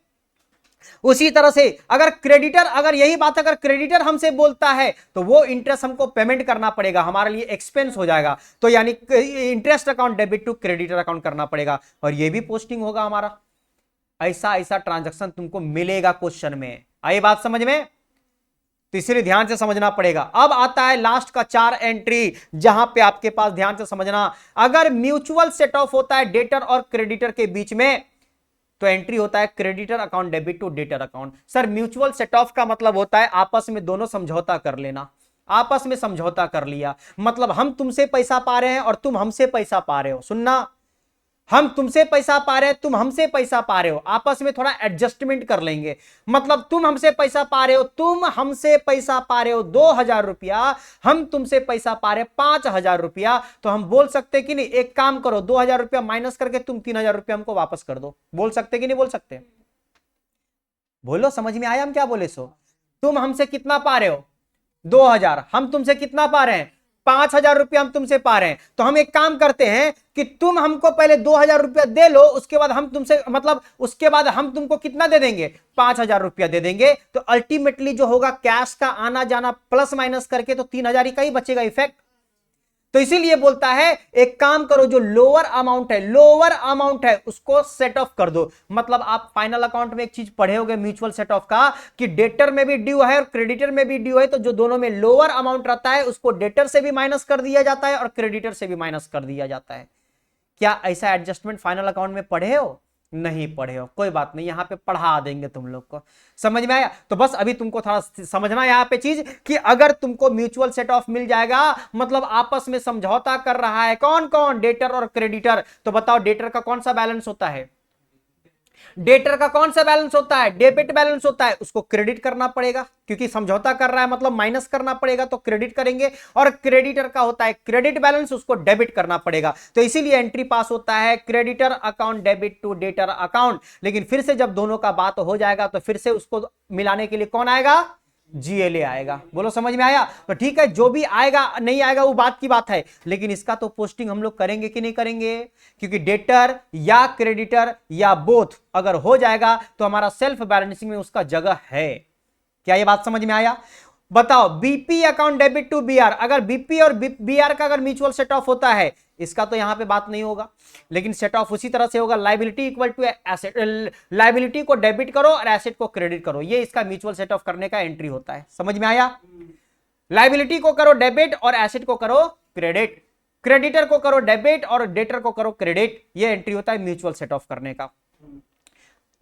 उसी तरह से अगर क्रेडिटर, अगर यही बात अगर क्रेडिटर हमसे बोलता है तो वो इंटरेस्ट हमको पेमेंट करना पड़ेगा, हमारे लिए एक्सपेंस हो जाएगा। तो यानी interest account debit to creditor account करना पड़ेगा और ये भी पोस्टिंग होगा हमारा। ऐसा ट्रांजैक्शन तुमको मिलेगा क्वेश्चन में। आई बात समझ में? तो इसलिए ध्यान से समझना पड़ेगा। अब आता है लास्ट का 4 एंट्री, जहां पे आपके पास ध्यान से समझना, अगर म्यूचुअल सेट ऑफ होता है डेटर और क्रेडिटर के बीच में तो एंट्री होता है creditor account debit to debtor account. Sir mutual set off का मतलब होता है आपस में दोनों समझौता कर लेना, आपस में समझौता कर लिया, मतलब हम तुमसे पैसा पा रहे हैं और तुम हमसे पैसा पा रहे हो। सुनना, हम तुमसे पैसा पा रहे हैं, तुम हमसे पैसा पा रहे हो, आपस में थोड़ा एडजस्टमेंट कर लेंगे। मतलब तुम हमसे पैसा पा रहे हो, तुम हमसे पैसा पा रहे हो 2,000 रुपया, हम तुमसे पैसा पा रहे 5,000 रुपया, तो हम बोल सकते कि नहीं, एक काम करो 2,000 रुपया माइनस करके तुम 3,000 रुपया हमको वापस कर दो। बोल सकते कि नहीं बोल सकते? बोलो, समझ में आया हम क्या बोले? सो तुम हमसे कितना पा रहे हो? 2,000। हम तुमसे कितना पा रहे हैं? 5,000 रुपया हम तुमसे पा रहे हैं। तो हम एक काम करते हैं कि तुम हमको पहले 2,000 रुपया दे लो, उसके बाद हम तुमसे, मतलब उसके बाद हम तुमको कितना दे देंगे? 5,000 रुपया दे देंगे। तो अल्टीमेटली जो होगा कैश का आना जाना प्लस माइनस करके तो 3,000 ही का ही बचेगा इफेक्ट। तो इसीलिए बोलता है एक काम करो, जो लोअर अमाउंट है, लोअर अमाउंट है उसको सेट ऑफ कर दो। मतलब आप फाइनल अकाउंट में एक चीज पढ़े होगे म्यूचुअल सेट ऑफ का, कि डेटर में भी ड्यू है और क्रेडिटर में भी ड्यू है, तो जो दोनों में लोअर अमाउंट रहता है उसको डेटर से भी माइनस कर दिया जाता है और क्रेडिटर से भी माइनस कर दिया जाता है। क्या ऐसा एडजस्टमेंट फाइनल अकाउंट में पढ़े हो? नहीं पढ़े हो, कोई बात नहीं, यहां पे पढ़ा देंगे तुम लोग को। समझ में आया? तो बस अभी तुमको थोड़ा समझना यहां पे चीज, कि अगर तुमको म्यूचुअल सेट ऑफ मिल जाएगा, मतलब आपस में समझौता कर रहा है कौन कौन? डेटर और क्रेडिटर। तो बताओ डेटर का कौन सा बैलेंस होता है? डेटर का कौन सा बैलेंस होता है? डेबिट बैलेंस होता है। उसको क्रेडिट करना पड़ेगा, क्योंकि समझौता कर रहा है मतलब माइनस करना पड़ेगा, तो क्रेडिट करेंगे। और क्रेडिटर का होता है क्रेडिट बैलेंस, उसको डेबिट करना पड़ेगा। तो इसीलिए एंट्री पास होता है creditor account debit to debtor account. लेकिन फिर से जब दोनों का बात हो जाएगा तो फिर से उसको मिलाने के लिए कौन आएगा? जीएलए आएगा। बोलो, समझ में आया? तो ठीक है, जो भी आएगा नहीं आएगा वो बात की बात है, लेकिन इसका तो पोस्टिंग हम लोग करेंगे कि नहीं करेंगे? क्योंकि डेटर या क्रेडिटर या बोथ अगर हो जाएगा तो हमारा सेल्फ बैलेंसिंग में उसका जगह है। क्या ये बात समझ में आया? बताओ, BP account debit to BR, अगर बीपी और बीआर का अगर म्यूचुअल सेट ऑफ होता है, इसका तो यहां पे बात नहीं होगा, लेकिन सेट ऑफ उसी तरह से होगा, liability equal to asset, liability को डेबिट करो और एसेट को क्रेडिट करो, ये इसका म्यूचुअल सेट ऑफ करने का एंट्री होता है। समझ में आया? लायबिलिटी को करो डेबिट और एसेट को करो क्रेडिट, क्रेडिटर को करो डेबिट और डेटर को करो क्रेडिट, ये एंट्री होता है म्यूचुअल सेट ऑफ करने का।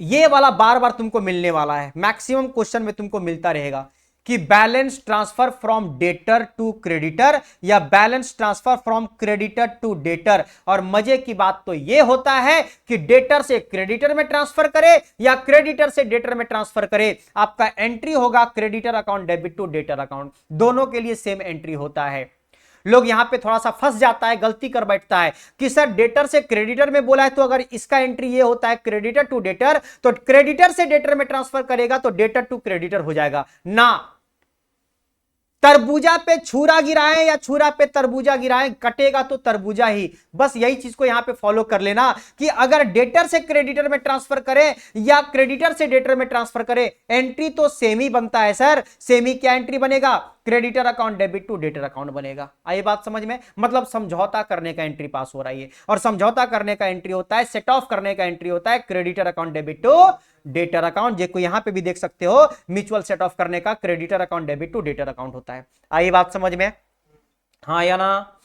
ये वाला बार बार तुमको मिलने वाला है, मैक्सिमम क्वेश्चन में तुमको मिलता रहेगा कि balance transfer from debtor to creditor या balance transfer from creditor to debtor. और मजे की बात तो यह होता है कि डेटर से क्रेडिटर में ट्रांसफर करे या क्रेडिटर से डेटर में ट्रांसफर करे, आपका एंट्री होगा creditor account debit to debtor account. दोनों के लिए सेम एंट्री होता है। लोग यहां पे थोड़ा सा फंस जाता है, गलती कर बैठता है कि सर डेटर से क्रेडिटर में बोला है, तो अगर इसका एंट्री ये होता है क्रेडिटर टू डेटर, तो क्रेडिटर से डेटर में ट्रांसफर करेगा तो डेटर टू क्रेडिटर हो जाएगा ना। तरबूजा पे छुरा गिराएं या छुरा पे तरबूजा गिराएं, कटेगा तो तरबूजा ही। बस यही चीज को यहां पे फॉलो कर लेना कि अगर डेटर से क्रेडिटर में ट्रांसफर करें या क्रेडिटर से डेटर में ट्रांसफर करें, एंट्री तो सेम ही बनता है सर। सेम ही क्या एंट्री बनेगा? Creditor account debit to debtor account बनेगा। आई बात समझ में? मतलब समझौता करने का एंट्री पास हो रही है, और समझौता करने का एंट्री होता है, सेट ऑफ करने का एंट्री होता है creditor account debit to debtor account. जो यहां पे भी देख सकते हो, म्यूचुअल सेट ऑफ करने का creditor account debit to debtor account होता है। आई बात समझ में? हाँ या ना?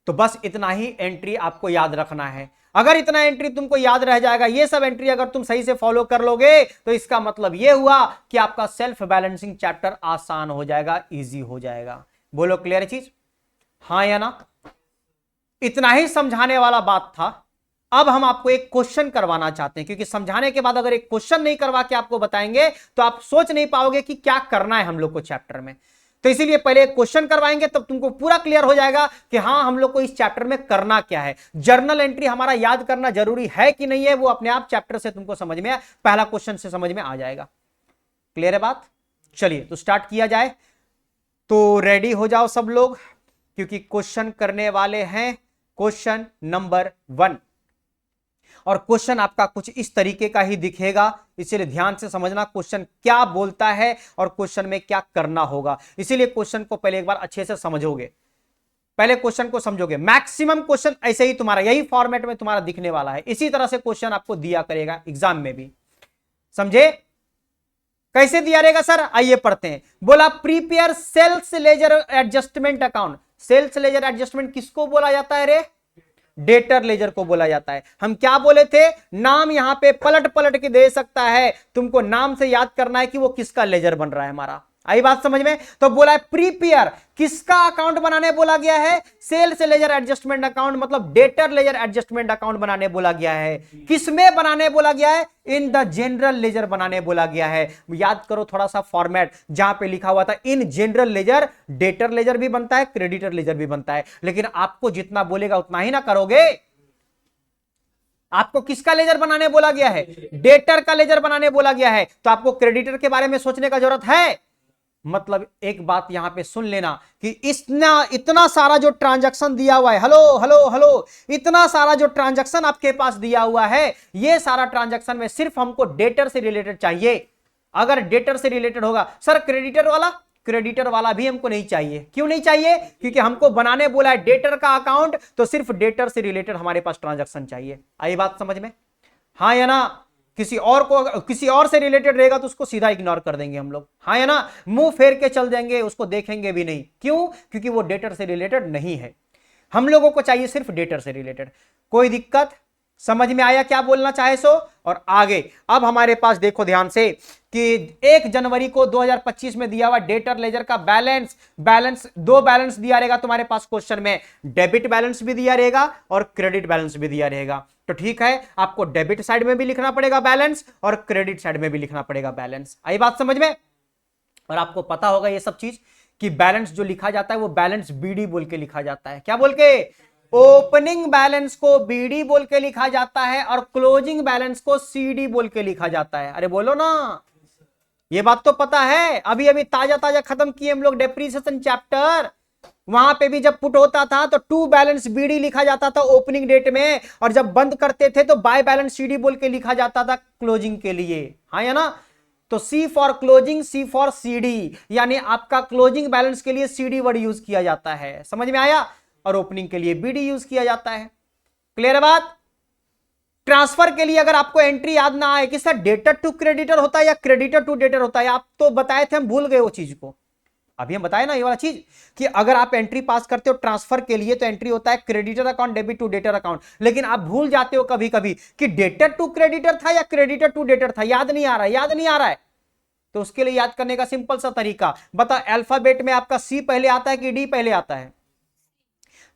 तो बस इतना ही एंट्री आपको याद रखना है। अगर इतना एंट्री तुमको याद रह जाएगा, ये सब एंट्री अगर तुम सही से फॉलो कर लोगे, तो इसका मतलब ये हुआ कि आपका सेल्फ बैलेंसिंग चैप्टर आसान हो जाएगा, इजी हो जाएगा। बोलो, क्लियर चीज? हाँ या ना? इतना ही समझाने वाला बात था। अब हम आपको एक क्वेश्चन करवाना चाहते हैं, क्योंकि समझाने के बाद अगर एक क्वेश्चन नहीं करवा के आपको बताएंगे तो आप सोच नहीं पाओगे कि क्या करना है हम लोग को चैप्टर में। तो इसीलिए पहले एक क्वेश्चन करवाएंगे, तब तुमको पूरा क्लियर हो जाएगा कि हाँ हम लोग को इस चैप्टर में करना क्या है। जर्नल एंट्री हमारा याद करना जरूरी है कि नहीं है, वो अपने आप चैप्टर से तुमको समझ में, पहला क्वेश्चन से समझ में आ जाएगा। क्लियर है बात? चलिए तो स्टार्ट किया जाए। तो रेडी हो जाओ सब लोग, क्योंकि क्वेश्चन करने वाले हैं क्वेश्चन नंबर 1। और क्वेश्चन आपका कुछ इस तरीके का ही दिखेगा, इसलिए ध्यान से समझना क्वेश्चन क्या बोलता है और क्वेश्चन में क्या करना होगा। इसीलिए क्वेश्चन को पहले एक बार अच्छे से समझोगे, पहले क्वेश्चन को समझोगे। मैक्सिमम क्वेश्चन ऐसे ही तुम्हारा यही फॉर्मेट में तुम्हारा दिखने वाला है, इसी तरह से क्वेश्चन आपको दिया करेगा एग्जाम में भी। समझे? कैसे दिया रहेगा सर? आइए पढ़ते हैं। बोला prepare sales ledger adjustment account. Sales ledger adjustment किसको बोला जाता है रे? डेटर लेजर को बोला जाता है। हम क्या बोले थे, नाम यहां पे पलट पलट के दे सकता है, तुमको नाम से याद करना है कि वो किसका लेजर बन रहा है हमारा। आई बात समझ में। तो बोला है प्रीपेयर, किसका अकाउंट बनाने बोला गया है, सेल्स लेजर एडजस्टमेंट अकाउंट, मतलब डेटर लेजर एडजस्टमेंट अकाउंट बनाने बोला गया है। किसमें बनाने बोला गया है, इन द जनरल लेजर बनाने बोला गया है। याद करो थोड़ा सा फॉर्मेट, जहां पे लिखा हुआ था in general ledger, debtor ledger भी बनता है, क्रेडिटर लेजर भी बनता है, लेकिन आपको जितना बोलेगा उतना ही ना करोगे। आपको किसका लेजर बनाने बोला गया है, डेटर का लेजर बनाने बोला गया है, तो आपको क्रेडिटर के बारे में सोचने का जरूरत है। मतलब एक बात यहां पे सुन लेना कि इतना सारा जो ट्रांजैक्शन दिया हुआ है, हेलो हेलो हेलो, इतना सारा जो ट्रांजैक्शन आपके पास दिया हुआ है, ये सारा ट्रांजैक्शन में सिर्फ हमको डेटर से रिलेटेड चाहिए। अगर डेटर से रिलेटेड होगा, सर क्रेडिटर वाला भी हमको नहीं चाहिए। क्यों नहीं चाहिए, क्योंकि हमको बनाने बोला है डेटर का अकाउंट, तो सिर्फ डेटर से रिलेटेड हमारे पास ट्रांजैक्शन चाहिए। आई बात समझ में, हाँ या ना। किसी और से रिलेटेड रहेगा तो उसको सीधा इग्नोर कर देंगे हम लोग, हाँ या ना, मुंह फेर के चल देंगे, उसको देखेंगे भी नहीं। क्यों, क्योंकि वो डेटर से रिलेटेड नहीं है। हम लोगों को चाहिए सिर्फ डेटर से रिलेटेड। कोई दिक्कत, समझ में आया क्या बोलना चाहे सो। और आगे अब हमारे पास देखो ध्यान से कि 1 जनवरी को 2025 में दिया हुआ डेटर लेजर का बैलेंस दो बैलेंस दिया रहेगा तुम्हारे पास क्वेश्चन में, डेबिट बैलेंस भी दिया रहेगा और क्रेडिट बैलेंस भी दिया रहेगा। तो ठीक है, आपको डेबिट साइड में भी लिखना पड़ेगा बैलेंस और क्रेडिट साइड में भी लिखना पड़ेगा बैलेंस। आई बात समझ में। और आपको पता होगा ये सब चीज कि बैलेंस जो लिखा जाता है वो बैलेंस बीडी बोल के लिखा जाता है। क्या बोल के, ओपनिंग बैलेंस को बीडी बोल के लिखा जाता है और क्लोजिंग बैलेंस को सीडी बोल के लिखा जाता है। अरे बोलो ना, ये बात तो पता है। अभी अभी ताजा ताजा खत्म किए हम लोग डेप्रीसिएशन चैप्टर, वहां पे भी जब पुट होता था तो टू बैलेंस बीडी लिखा जाता था ओपनिंग डेट में, और जब बंद करते थे तो बाय बैलेंस सीडी बोल के लिखा जाता था क्लोजिंग के लिए, हाँ या ना। तो C for closing, C for CD, यानी आपका क्लोजिंग बैलेंस के लिए सीडी वर्ड यूज किया जाता है, समझ में आया, और ओपनिंग के लिए बीडी यूज किया जाता है। क्लियर बात। ट्रांसफर के लिए अगर आपको एंट्री याद ना आए कि सर डेटर टू क्रेडिटर होता है या क्रेडिटर टू डेटर होता है, आप तो बताए थे, हम भूल गए वो चीज को। अभी हम बताए ना ये वाला चीज कि अगर आप एंट्री पास करते हो ट्रांसफर के लिए तो एंट्री होता है creditor account debit to debtor account, लेकिन आप भूल जाते हो कभी कभी कि डेटर टू क्रेडिटर था या क्रेडिटर टू डेटर था, याद नहीं आ रहा है। तो उसके लिए याद करने का सिंपल सा तरीका बता, अल्फाबेट में आपका सी पहले आता है कि डी पहले आता है,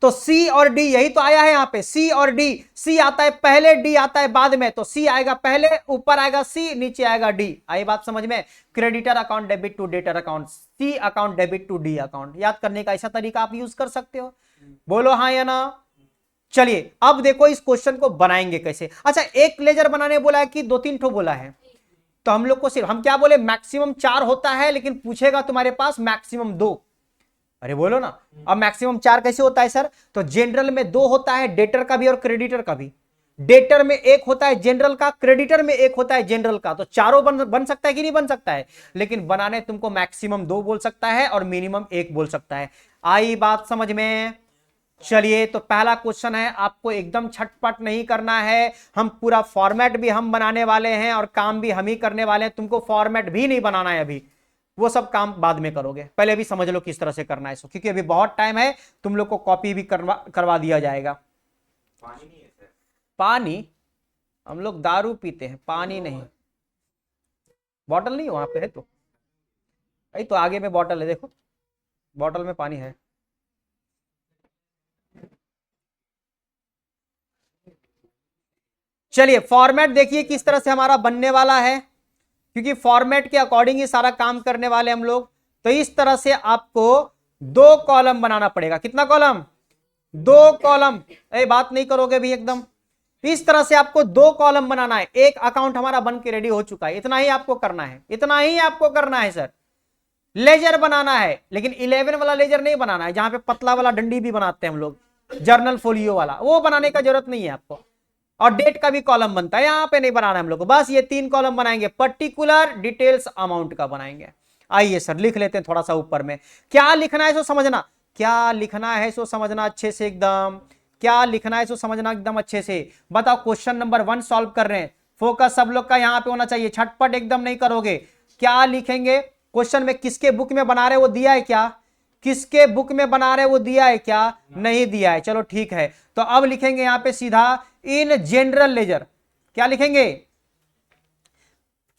तो सी और डी यही तो आया है यहां पे, सी और डी, सी आता है पहले, डी आता है बाद में, तो सी आएगा पहले, ऊपर आएगा सी, नीचे आएगा डी। आई बात समझ में। Creditor account debit to debtor account, C account debit to D account, याद करने का ऐसा तरीका आप यूज कर सकते हो। बोलो हाँ या ना। चलिए अब देखो इस क्वेश्चन को बनाएंगे कैसे। अच्छा, एक लेजर बनाने बोला है कि 2-3 ठो बोला है, तो हम लोग को सिर्फ हम क्या बोले, मैक्सिमम 4 होता है, लेकिन पूछेगा तुम्हारे पास मैक्सिमम 2। अरे बोलो ना, अब मैक्सिमम 4 कैसे होता है सर, तो जनरल में 2 होता है, डेटर का भी और क्रेडिटर का भी। डेटर में 1 होता है जनरल का, क्रेडिटर में 1 होता है जनरल का, तो चारों बन सकता है कि नहीं बन सकता है, लेकिन बनाने तुमको मैक्सिमम 2 बोल सकता है और मिनिमम 1 बोल सकता है। आई बात समझ में। चलिए तो पहला क्वेश्चन है, आपको एकदम छटपट नहीं करना है, हम पूरा फॉर्मेट भी हम बनाने वाले हैं और काम भी हम ही करने वाले हैं, तुमको फॉर्मेट भी नहीं बनाना है अभी, वो सब काम बाद में करोगे, पहले भी समझ लो किस तरह से करना है इसको, क्योंकि अभी बहुत टाइम है, तुम लोग को कॉपी भी करवा दिया जाएगा। पानी नहीं है सर, पानी हम लोग दारू पीते हैं, पानी नहीं। बॉटल नहीं वहां पे है, तो भाई तो आगे में बॉटल है, देखो बॉटल में पानी है। चलिए फॉर्मेट देखिए किस तरह से हमारा बनने वाला है, क्योंकि फॉर्मेट के अकॉर्डिंग ही सारा काम करने वाले हम लोग। तो इस तरह से आपको 2 कॉलम बनाना पड़ेगा। कितना कॉलम, 2 कॉलम। बात नहीं करोगे भी एकदम। इस तरह से आपको 2 कॉलम बनाना है। एक अकाउंट हमारा बन के रेडी हो चुका है, इतना ही आपको करना है, इतना ही आपको करना है सर। लेजर बनाना है, लेकिन 11 वाला लेजर नहीं बनाना है, जहां पे पतला वाला डंडी भी बनाते हैं हम लोग, जर्नल फोलियो वाला, वो बनाने का जरूरत नहीं है आपको। और डेट का भी कॉलम बनता है, यहां पे नहीं बनाना है हम लोग को, बस ये 3 कॉलम बनाएंगे, पर्टिकुलर डिटेल्स अमाउंट का बनाएंगे। आइए सर लिख लेते हैं थोड़ा सा ऊपर में, क्या लिखना है सो समझना, क्या लिखना है सो समझना अच्छे से एकदम, क्या लिखना है सो समझना एकदम अच्छे से। बताओ क्वेश्चन नंबर 1 सॉल्व कर रहे हैं, फोकस सब लोग का यहां पे होना चाहिए, छटपट एकदम नहीं करोगे। क्या लिखेंगे क्वेश्चन में, किसके बुक में बना रहे वो दिया है क्या, किसके बुक में बना रहे वो दिया है क्या? नहीं दिया है। चलो ठीक है, तो अब लिखेंगे यहां पे सीधा इन जनरल लेजर। क्या लिखेंगे?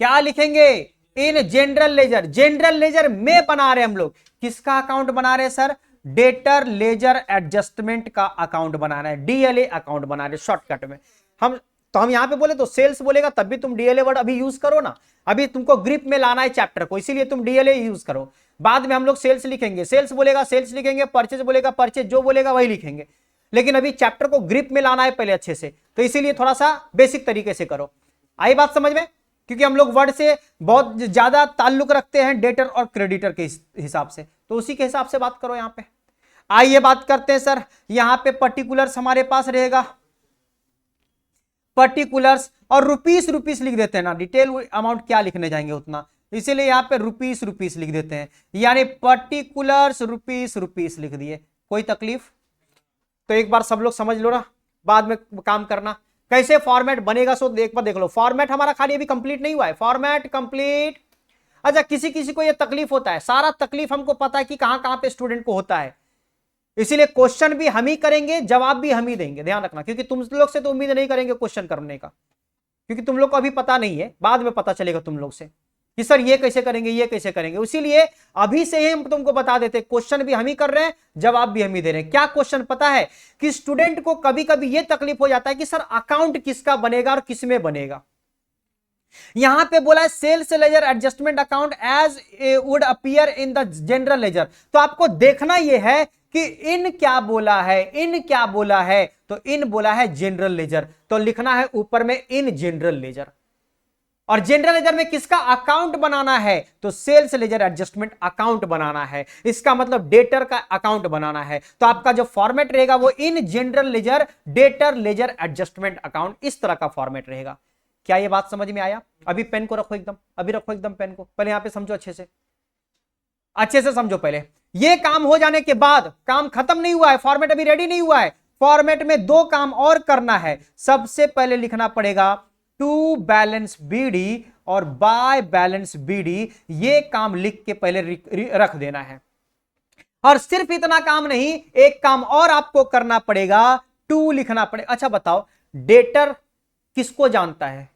क्या लिखेंगे? इन जनरल लेजर। जनरल लेजर में बना रहे हम लोग, किसका अकाउंट बना रहे हैं सर? डेटर लेजर एडजस्टमेंट का अकाउंट बना रहे हैं, डीएलए अकाउंट बना रहे हैं शॉर्टकट में। हम यहां पे बोले तो सेल्स बोलेगा तब भी तुम डीएलए वर्ड अभी यूज करो ना, अभी तुमको ग्रिप में लाना है चैप्टर को, इसीलिए तुम डीएलए यूज करो। बाद में हम लोग सेल्स लिखेंगे, सेल्स बोलेगा सेल्स लिखेंगे, परचेज बोलेगा परचेज, जो बोलेगा वही लिखेंगे, लेकिन अभी चैप्टर को ग्रिप में लाना है पहले अच्छे से, तो इसीलिए थोड़ा सा बेसिक तरीके से करो। आई बात समझ में? क्योंकि हम लोग वर्ड से बहुत ज्यादा ताल्लुक रखते हैं डेटर और क्रेडिटर के हिसाब से, तो उसी के हिसाब से बात करो यहां पे। आइए बात करते हैं सर, यहां पे पर्टिकुलर्स हमारे पास रहेगा, पर्टिकुलर्स, और रुपीस रुपीस लिख देते हैं ना, डिटेल अमाउंट क्या लिखने जाएंगे उतना, इसीलिए यहां पे रुपीस रुपीस लिख देते हैं, यानी पर्टिकुलर्स रुपीस रुपीस लिख दिए। कोई तकलीफ? तो एक बार सब लोग समझ लो ना, बाद में काम करना कैसे फॉर्मेट बनेगा। सो एक बार देख लो, फॉर्मेट हमारा खाली अभी कंप्लीट नहीं हुआ है, फॉर्मेट कंप्लीट। अच्छा, किसी किसी को ये तकलीफ होता है, सारा तकलीफ हमको पता है कि कहां कहां पे स्टूडेंट को होता है, इसीलिए क्वेश्चन भी हम ही करेंगे, जवाब भी हम ही देंगे, ध्यान रखना, क्योंकि तुम लोग से तो उम्मीद नहीं करेंगे क्वेश्चन करने का, क्योंकि तुम लोग को अभी पता नहीं है, बाद में पता चलेगा तुम लोग से कि सर ये कैसे करेंगे, ये कैसे करेंगे। इसीलिए अभी से ही हम तुमको बता देते, क्वेश्चन भी हम ही कर रहे हैं, जवाब भी हम ही दे रहे हैं। क्या क्वेश्चन पता है कि स्टूडेंट को कभी कभी ये तकलीफ हो जाता है कि सर अकाउंट किसका बनेगा और किस में बनेगा। यहां पे बोला है sales ledger adjustment account as would appear in the general ledger, तो आपको देखना यह है कि इन क्या बोला है, इन क्या बोला है, तो इन बोला है जनरल लेजर, तो लिखना है ऊपर में इन जनरल लेजर। और जनरल लेजर में किसका अकाउंट बनाना है? तो सेल्स लेजर एडजस्टमेंट अकाउंट बनाना है, इसका मतलब डेटर का अकाउंट बनाना है। तो आपका जो फॉर्मेट रहेगा वो in general ledger debtor ledger adjustment account, इस तरह का फॉर्मेट रहेगा। क्या ये बात समझ में आया? अभी पेन को रखो एकदम, अभी रखो एकदम पेन को, पहले यहां पे समझो अच्छे से, अच्छे से समझो। पहले ये काम हो जाने के बाद, काम खत्म नहीं हुआ है, फॉर्मेट अभी रेडी नहीं हुआ है, फॉर्मेट में दो काम और करना है। सबसे पहले लिखना पड़ेगा टू बैलेंस बीडी और बाय बैलेंस बीडी, ये काम लिख के पहले रख देना है। और सिर्फ इतना काम नहीं, एक काम और आपको करना पड़ेगा, टू लिखना पड़ेगा। अच्छा बताओ, डेटर किसको जानता है?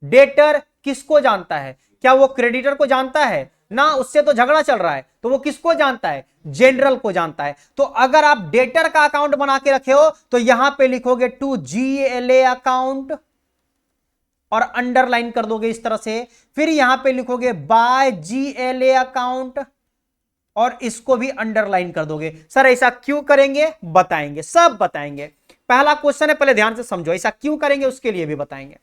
डेटर किसको जानता है? क्या वो क्रेडिटर को जानता है? ना, उससे तो झगड़ा चल रहा है, तो वो किसको जानता है? जनरल को जानता है। तो अगर आप डेटर का अकाउंट बना के रखे हो तो यहां पे लिखोगे टू जीएलए अकाउंट और अंडरलाइन कर दोगे इस तरह से, फिर यहां पे लिखोगे बाय जीएलए अकाउंट और इसको भी अंडरलाइन कर दोगे। सर ऐसा क्यों करेंगे? बताएंगे, सब बताएंगे। पहला क्वेश्चन है, पहले ध्यान से समझो, ऐसा क्यों करेंगे उसके लिए भी बताएंगे।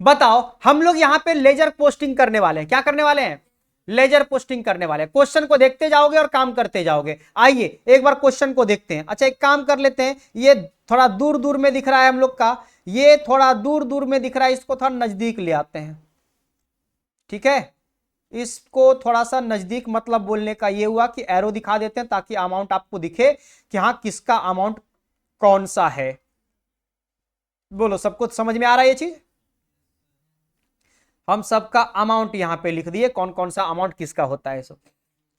बताओ, हम लोग यहां पे लेजर पोस्टिंग करने वाले हैं, क्या करने वाले हैं? लेजर पोस्टिंग करने वाले हैं। क्वेश्चन को देखते जाओगे और काम करते जाओगे। आइए एक बार क्वेश्चन को देखते हैं। अच्छा एक काम कर लेते हैं, ये थोड़ा दूर दूर में दिख रहा है हम लोग का, ये थोड़ा दूर दूर में दिख रहा है, इसको थोड़ा नजदीक ले आते हैं, ठीक है? इसको थोड़ा सा नजदीक, मतलब बोलने का ये हुआ कि एरो दिखा देते हैं ताकि अमाउंट आपको दिखे कि हाँ किसका अमाउंट कौन सा है। बोलो, सबको समझ में आ रहा है ये चीज? हम सबका अमाउंट यहां पे लिख दिए, कौन कौन सा अमाउंट किसका होता है। सो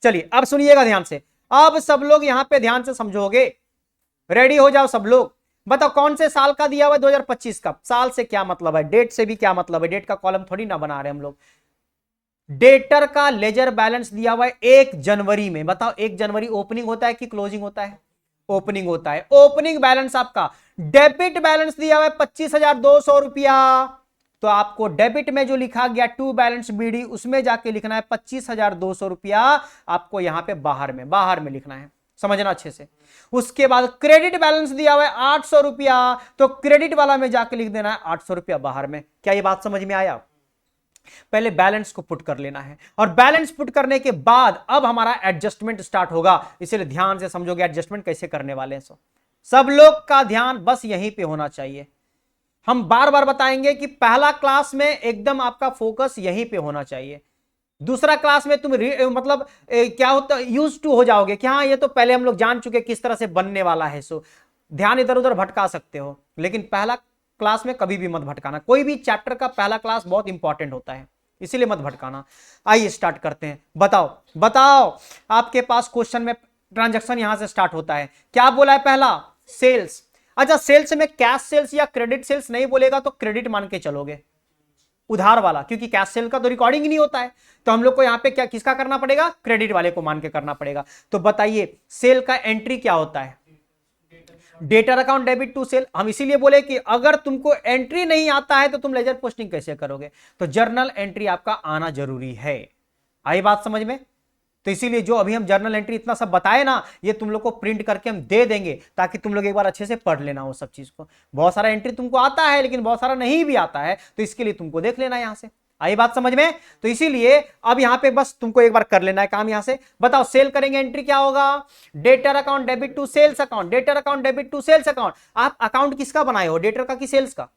चलिए अब सुनिएगा ध्यान से, अब सब लोग यहां पे ध्यान से समझोगे, रेडी हो जाओ सब लोग। बताओ कौन से साल का दिया हुआ है? 2025 का। साल से क्या मतलब है? डेट से भी क्या मतलब है? डेट का कॉलम थोड़ी ना बना रहे हम लोग। डेटर का लेजर बैलेंस दिया हुआ है 1 जनवरी में। बताओ 1 जनवरी ओपनिंग होता है कि क्लोजिंग होता है? ओपनिंग होता है। ओपनिंग बैलेंस आपका, डेबिट बैलेंस दिया हुआ है 25,200 रुपया, तो आपको डेबिट में जो लिखा गया टू बैलेंस बीडी, उसमें जाके लिखना है 25,200 रुपया, आपको यहां पे बाहर में लिखना है, समझना अच्छे से। उसके बाद क्रेडिट बैलेंस दिया हुआ है 800 रुपया, तो क्रेडिट वाला में जाके लिख देना है 800 रुपया बाहर में। क्या ये बात समझ में आया? पहले बैलेंस को पुट कर लेना है, और बैलेंस पुट करने के बाद अब हमारा एडजस्टमेंट स्टार्ट होगा, इसलिए ध्यान से समझोगे एडजस्टमेंट कैसे करने वाले हैं। सब लोग का ध्यान बस यहीं पे होना चाहिए। हम बार बार बताएंगे कि पहला क्लास में एकदम आपका फोकस यहीं पे होना चाहिए। दूसरा क्लास में तुम मतलब क्या होता, यूज टू हो जाओगे कि हाँ ये तो पहले हम लोग जान चुके किस तरह से बनने वाला है, सो ध्यान इधर उधर भटका सकते हो, लेकिन पहला क्लास में कभी भी मत भटकाना। कोई भी चैप्टर का पहला क्लास बहुत इंपॉर्टेंट होता है, इसीलिए मत भटकाना। आइए स्टार्ट करते हैं। बताओ बताओ, आपके पास क्वेश्चन में ट्रांजैक्शन यहां से स्टार्ट होता है। क्या बोला है पहला? सेल्स। अच्छा, सेल्स में कैश सेल्स या क्रेडिट सेल्स नहीं बोलेगा तो क्रेडिट मान के चलोगे, उधार वाला, क्योंकि कैश सेल का तो रिकॉर्डिंग ही नहीं होता है। तो हम लोग को यहां पे क्या किसका करना पड़ेगा? क्रेडिट वाले को मान के करना पड़ेगा। तो बताइए सेल का एंट्री क्या होता है? Debtor account debit to sale. हम इसीलिए बोले कि अगर तुमको एंट्री नहीं आता है तो तुम लेजर पोस्टिंग कैसे करोगे? तो जर्नल एंट्री आपका आना जरूरी है। आई बात समझ में? तो इसीलिए जो अभी हम जर्नल एंट्री इतना सब बताए ना, ये तुम लोग को प्रिंट करके हम दे देंगे ताकि तुम लोग एक बार अच्छे से पढ़ लेना वो सब चीज को। बहुत सारा एंट्री तुमको आता है लेकिन बहुत सारा नहीं भी आता है, तो इसके लिए तुमको देख लेना यहां से। आई बात समझ में? तो इसीलिए अब यहां पे बस तुमको एक बार कर लेना है काम। यहां से बताओ, सेल करेंगे एंट्री क्या होगा? Debtor account debit to sales account, debtor account debit to sales account. आप अकाउंट किसका बनाए हो, डेटर का कि सेल्स का?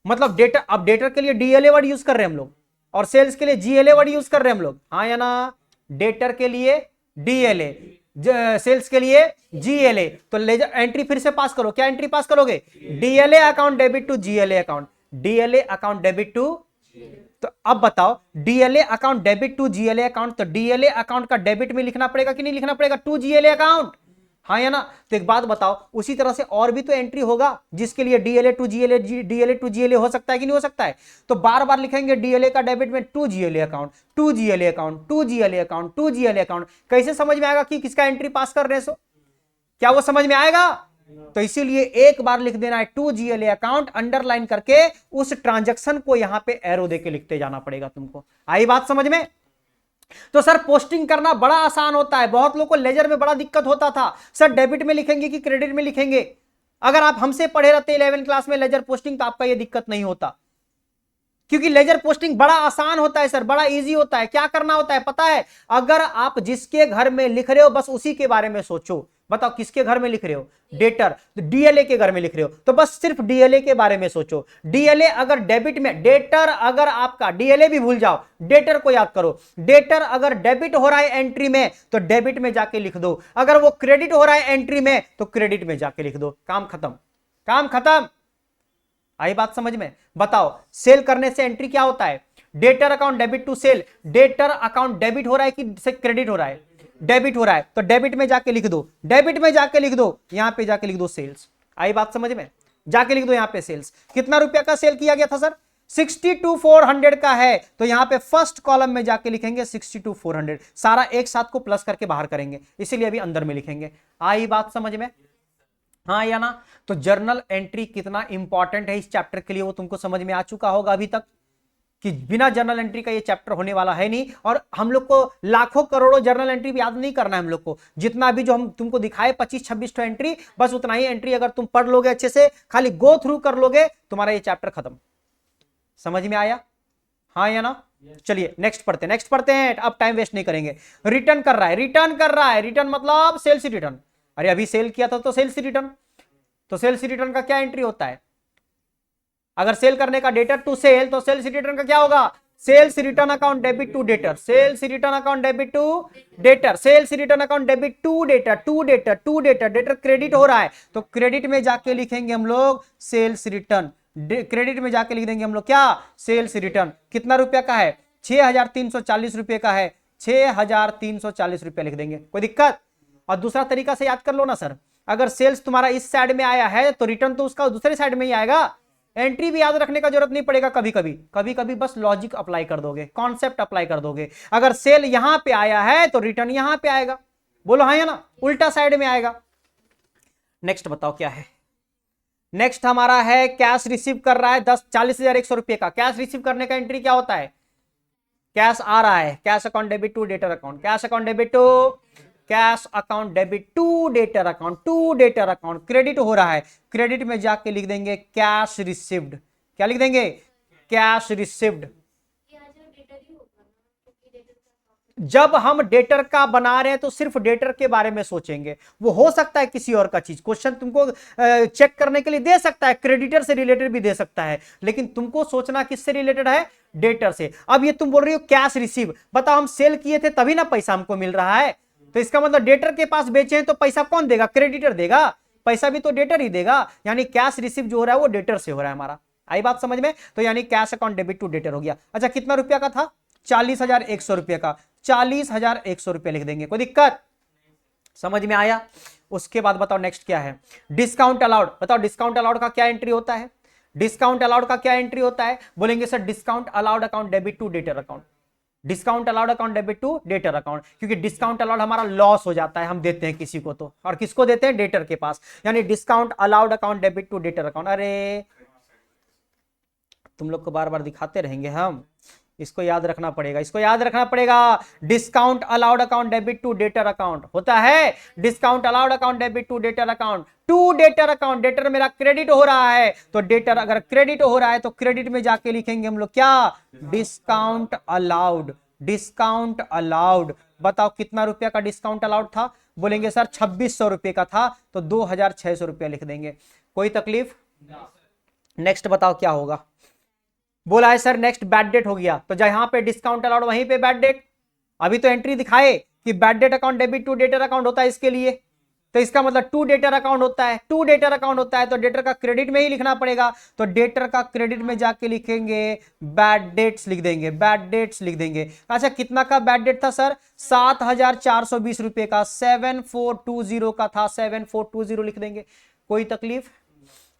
मतलब डेटर, अब डेटर के लिए डीएलए वर्ड यूज कर रहे हैं हम लोग और सेल्स के लिए जीएलए वर्ड यूज कर रहे हैं हम लोग, हाँ या ना? डेटर के लिए डीएलए, सेल्स के लिए जीएलए। तो लेजर एंट्री फिर से पास करो। क्या एंट्री पास करोगे? DLA account debit to GLA account, DLA account debit to. तो अब बताओ, DLA account debit to GLA account, तो डीएलए अकाउंट का डेबिट में लिखना पड़ेगा कि नहीं लिखना पड़ेगा? टू जीएलए अकाउंट, हाँ या ना? तो एक बात बताओ, उसी तरह से और भी तो एंट्री होगा जिसके लिए DLA to GLA, DLA to GLA हो सकता है कि नहीं हो सकता है? तो बार बार लिखेंगे डीएलए का डेबिट में to GLA account, to GLA account, to GLA account, to GLA account. कैसे समझ में आएगा कि किसका एंट्री पास कर रहे हैं? सो क्या वो समझ में आएगा? तो इसीलिए एक बार लिख देना है टू जीएलए अकाउंट, अंडरलाइन करके उस ट्रांजैक्शन को यहां पे एरो देके लिखते जाना पड़ेगा तुमको। आई बात समझ में? तो सर पोस्टिंग करना बड़ा आसान होता है, बहुत लोगों को लेजर में बड़ा दिक्कत होता था, सर डेबिट में लिखेंगे कि क्रेडिट में लिखेंगे? अगर आप हमसे पढ़े रहते 11 क्लास में लेजर पोस्टिंग तो आपका यह दिक्कत नहीं होता, क्योंकि लेजर पोस्टिंग बड़ा आसान होता है सर, बड़ा इजी होता है। क्या करना होता है पता है? अगर आप जिसके घर में लिख रहे हो बस उसी के बारे में सोचो। बताओ किसके घर में लिख रहे हो? डेटर, तो डीएलए के घर में लिख रहे हो तो बस सिर्फ डीएलए के बारे में सोचो। डीएलए अगर डेबिट में, डेटर अगर आपका, डीएलए भी भूल जाओ, डेटर को याद करो। डेटर अगर डेबिट हो रहा है एंट्री में तो डेबिट में जाके लिख दो, अगर वो क्रेडिट हो रहा है एंट्री में तो क्रेडिट में जाके लिख दो। काम खत्म, काम खत्म। आई बात समझ में? बताओ सेल करने से एंट्री क्या होता है? Debtor account debit to sale, debtor account debit हो रहा है कि क्रेडिट हो रहा है? डेबिट हो रहा है, तो डेबिट में जाके लिख दो, डेबिट में जाके लिख दो, यहां पे जाके लिख दो सेल्स। आई बात समझ में? जाके लिख दो यहां पे सेल्स। कितना रुपया का सेल किया गया था सर? 62,400 का है, तो यहां पे फर्स्ट कॉलम में जाके लिखेंगे 62,400, सारा एक साथ को प्लस करके बाहर करेंगे, इसीलिए अभी अंदर में लिखेंगे। आई बात समझ में? हाँ या ना? तो जर्नल एंट्री कितना इंपॉर्टेंट है इस चैप्टर के लिए वो तुमको समझ में आ चुका होगा अभी तक, कि बिना जर्नल एंट्री का ये चैप्टर होने वाला है नहीं। और हम लोग को लाखों करोड़ों जर्नल एंट्री भी याद नहीं करना है हम लोग को, जितना अभी जो हम तुमको दिखाए 25-26 तो एंट्री, बस उतना ही एंट्री अगर तुम पढ़ लोगे अच्छे से, खाली गो थ्रू कर लोगे, तुम्हारा ये चैप्टर खत्म। समझ में आया? हाँ या ना? चलिए नेक्स्ट पढ़ते हैं, नेक्स्ट पढ़ते हैं, अब टाइम वेस्ट नहीं करेंगे। रिटर्न कर रहा है, रिटर्न कर रहा है, रिटर्न मतलब सेल्स रिटर्न। अरे अभी सेल किया था तो सेल्स रिटर्न, तो सेल्स रिटर्न का क्या एंट्री होता है? अगर सेल करने का डेटर टू सेल तो सेल्स रिटर्न का क्या होगा? Sales return account debit to debtor, sales return account debit to debtor, sales return account debit to debtor, to debtor, to debtor. Debtor credit हो रहा है तो क्रेडिट में जाके लिखेंगे हम लोग सेल्स रिटर्न, क्रेडिट में जाके लिख देंगे हम लोग क्या? Sales return. कितना रुपया का है? 6,340 रुपए का है, 6,340 रुपया लिख देंगे। कोई दिक्कत? और दूसरा तरीका से याद कर लो ना सर, अगर सेल्स तुम्हारा इस साइड में आया है तो रिटर्न तो उसका दूसरे साइड में ही आएगा। एंट्री भी याद रखने का जरूरत नहीं पड़ेगा, कभी कभी बस लॉजिक अप्लाई कर दोगे, कॉन्सेप्ट अप्लाई कर दोगे। अगर सेल यहां पे आया है तो रिटर्न यहां पे आएगा, बोलो हाँ या ना? उल्टा साइड में आएगा। नेक्स्ट बताओ क्या है? नेक्स्ट हमारा है कैश रिसीव कर रहा है 40,100 रुपए का। कैश रिसीव करने का एंट्री क्या होता है? कैश आ रहा है, cash account debit to debtor account, cash account debit to, cash account debit to debtor account, to debtor account. Credit हो रहा है, क्रेडिट में जाके लिख देंगे कैश रिसीव्ड। क्या लिख देंगे? Cash received. जब हम डेटर का बना रहे हैं तो सिर्फ डेटर के बारे में सोचेंगे, वो हो सकता है किसी और का चीज, क्वेश्चन तुमको चेक करने के लिए दे सकता है, क्रेडिटर से रिलेटेड भी दे सकता है, लेकिन तुमको सोचना किससे रिलेटेड है? डेटर से। अब ये तुम बोल रही हो कैश रिसीव, बताओ हम सेल किए थे तभी ना पैसा हमको मिल रहा है, तो इसका मतलब डेटर के पास बेचे हैं तो पैसा कौन देगा? क्रेडिटर देगा, पैसा भी तो डेटर ही देगा, यानी कैश रिसीव जो हो रहा है वो डेटर से हो रहा है हमारा। आई बात समझ में? तो यानी cash account debit to debtor हो गया। अच्छा कितना रुपया का था? 40,100 रुपये का, 40,100 रुपये लिख देंगे, कोई दिक्कत? समझ में आया? उसके बाद बताओ नेक्स्ट क्या है? Discount allowed. बताओ डिस्काउंट अलाउड का क्या एंट्री होता है? डिस्काउंट अलाउड का क्या एंट्री होता है? बोलेंगे sir discount allowed account debit to debtor account. Discount allowed account debit to debtor account, क्योंकि डिस्काउंट अलाउड हमारा लॉस हो जाता है, हम देते हैं किसी को तो, और किसको देते हैं? डेटर के पास। यानी discount allowed account debit to debtor account. अरे तुम लोग को बार बार दिखाते रहेंगे हम, इसको याद रखना पड़ेगा, इसको याद रखना पड़ेगा। Discount allowed account debit to debtor account होता है। Discount allowed account debit to debtor account, to debtor account. Debtor मेरा क्रेडिट हो रहा है, तो डेटर अगर क्रेडिट हो रहा है तो क्रेडिट में जाके लिखेंगे हम लोग क्या? Discount allowed. Discount allowed. बताओ कितना रुपया का डिस्काउंट अलाउड था? बोलेंगे सर 2600 रुपये का था, तो 2600 रुपया लिख देंगे, कोई तकलीफ? नेक्स्ट बताओ क्या होगा? बोला है सर नेक्स्ट बैड डेट हो गया, तो जहां पे डिस्काउंट अलाउड वहीं पे बैड डेट। अभी तो एंट्री दिखाए कि bad debt account debit to debtor account होता है इसके लिए, तो इसका मतलब टू डेटर अकाउंट होता है। टू डेटर अकाउंट होता है तो डेटर का क्रेडिट में ही लिखना पड़ेगा, तो डेटर का क्रेडिट में जाके लिखेंगे बैड डेट्स लिख देंगे, बैड डेट्स लिख देंगे। अच्छा कितना का बैड डेट था सर? 7,420 रुपए का, 7420 का था, 7420 लिख देंगे, कोई तकलीफ?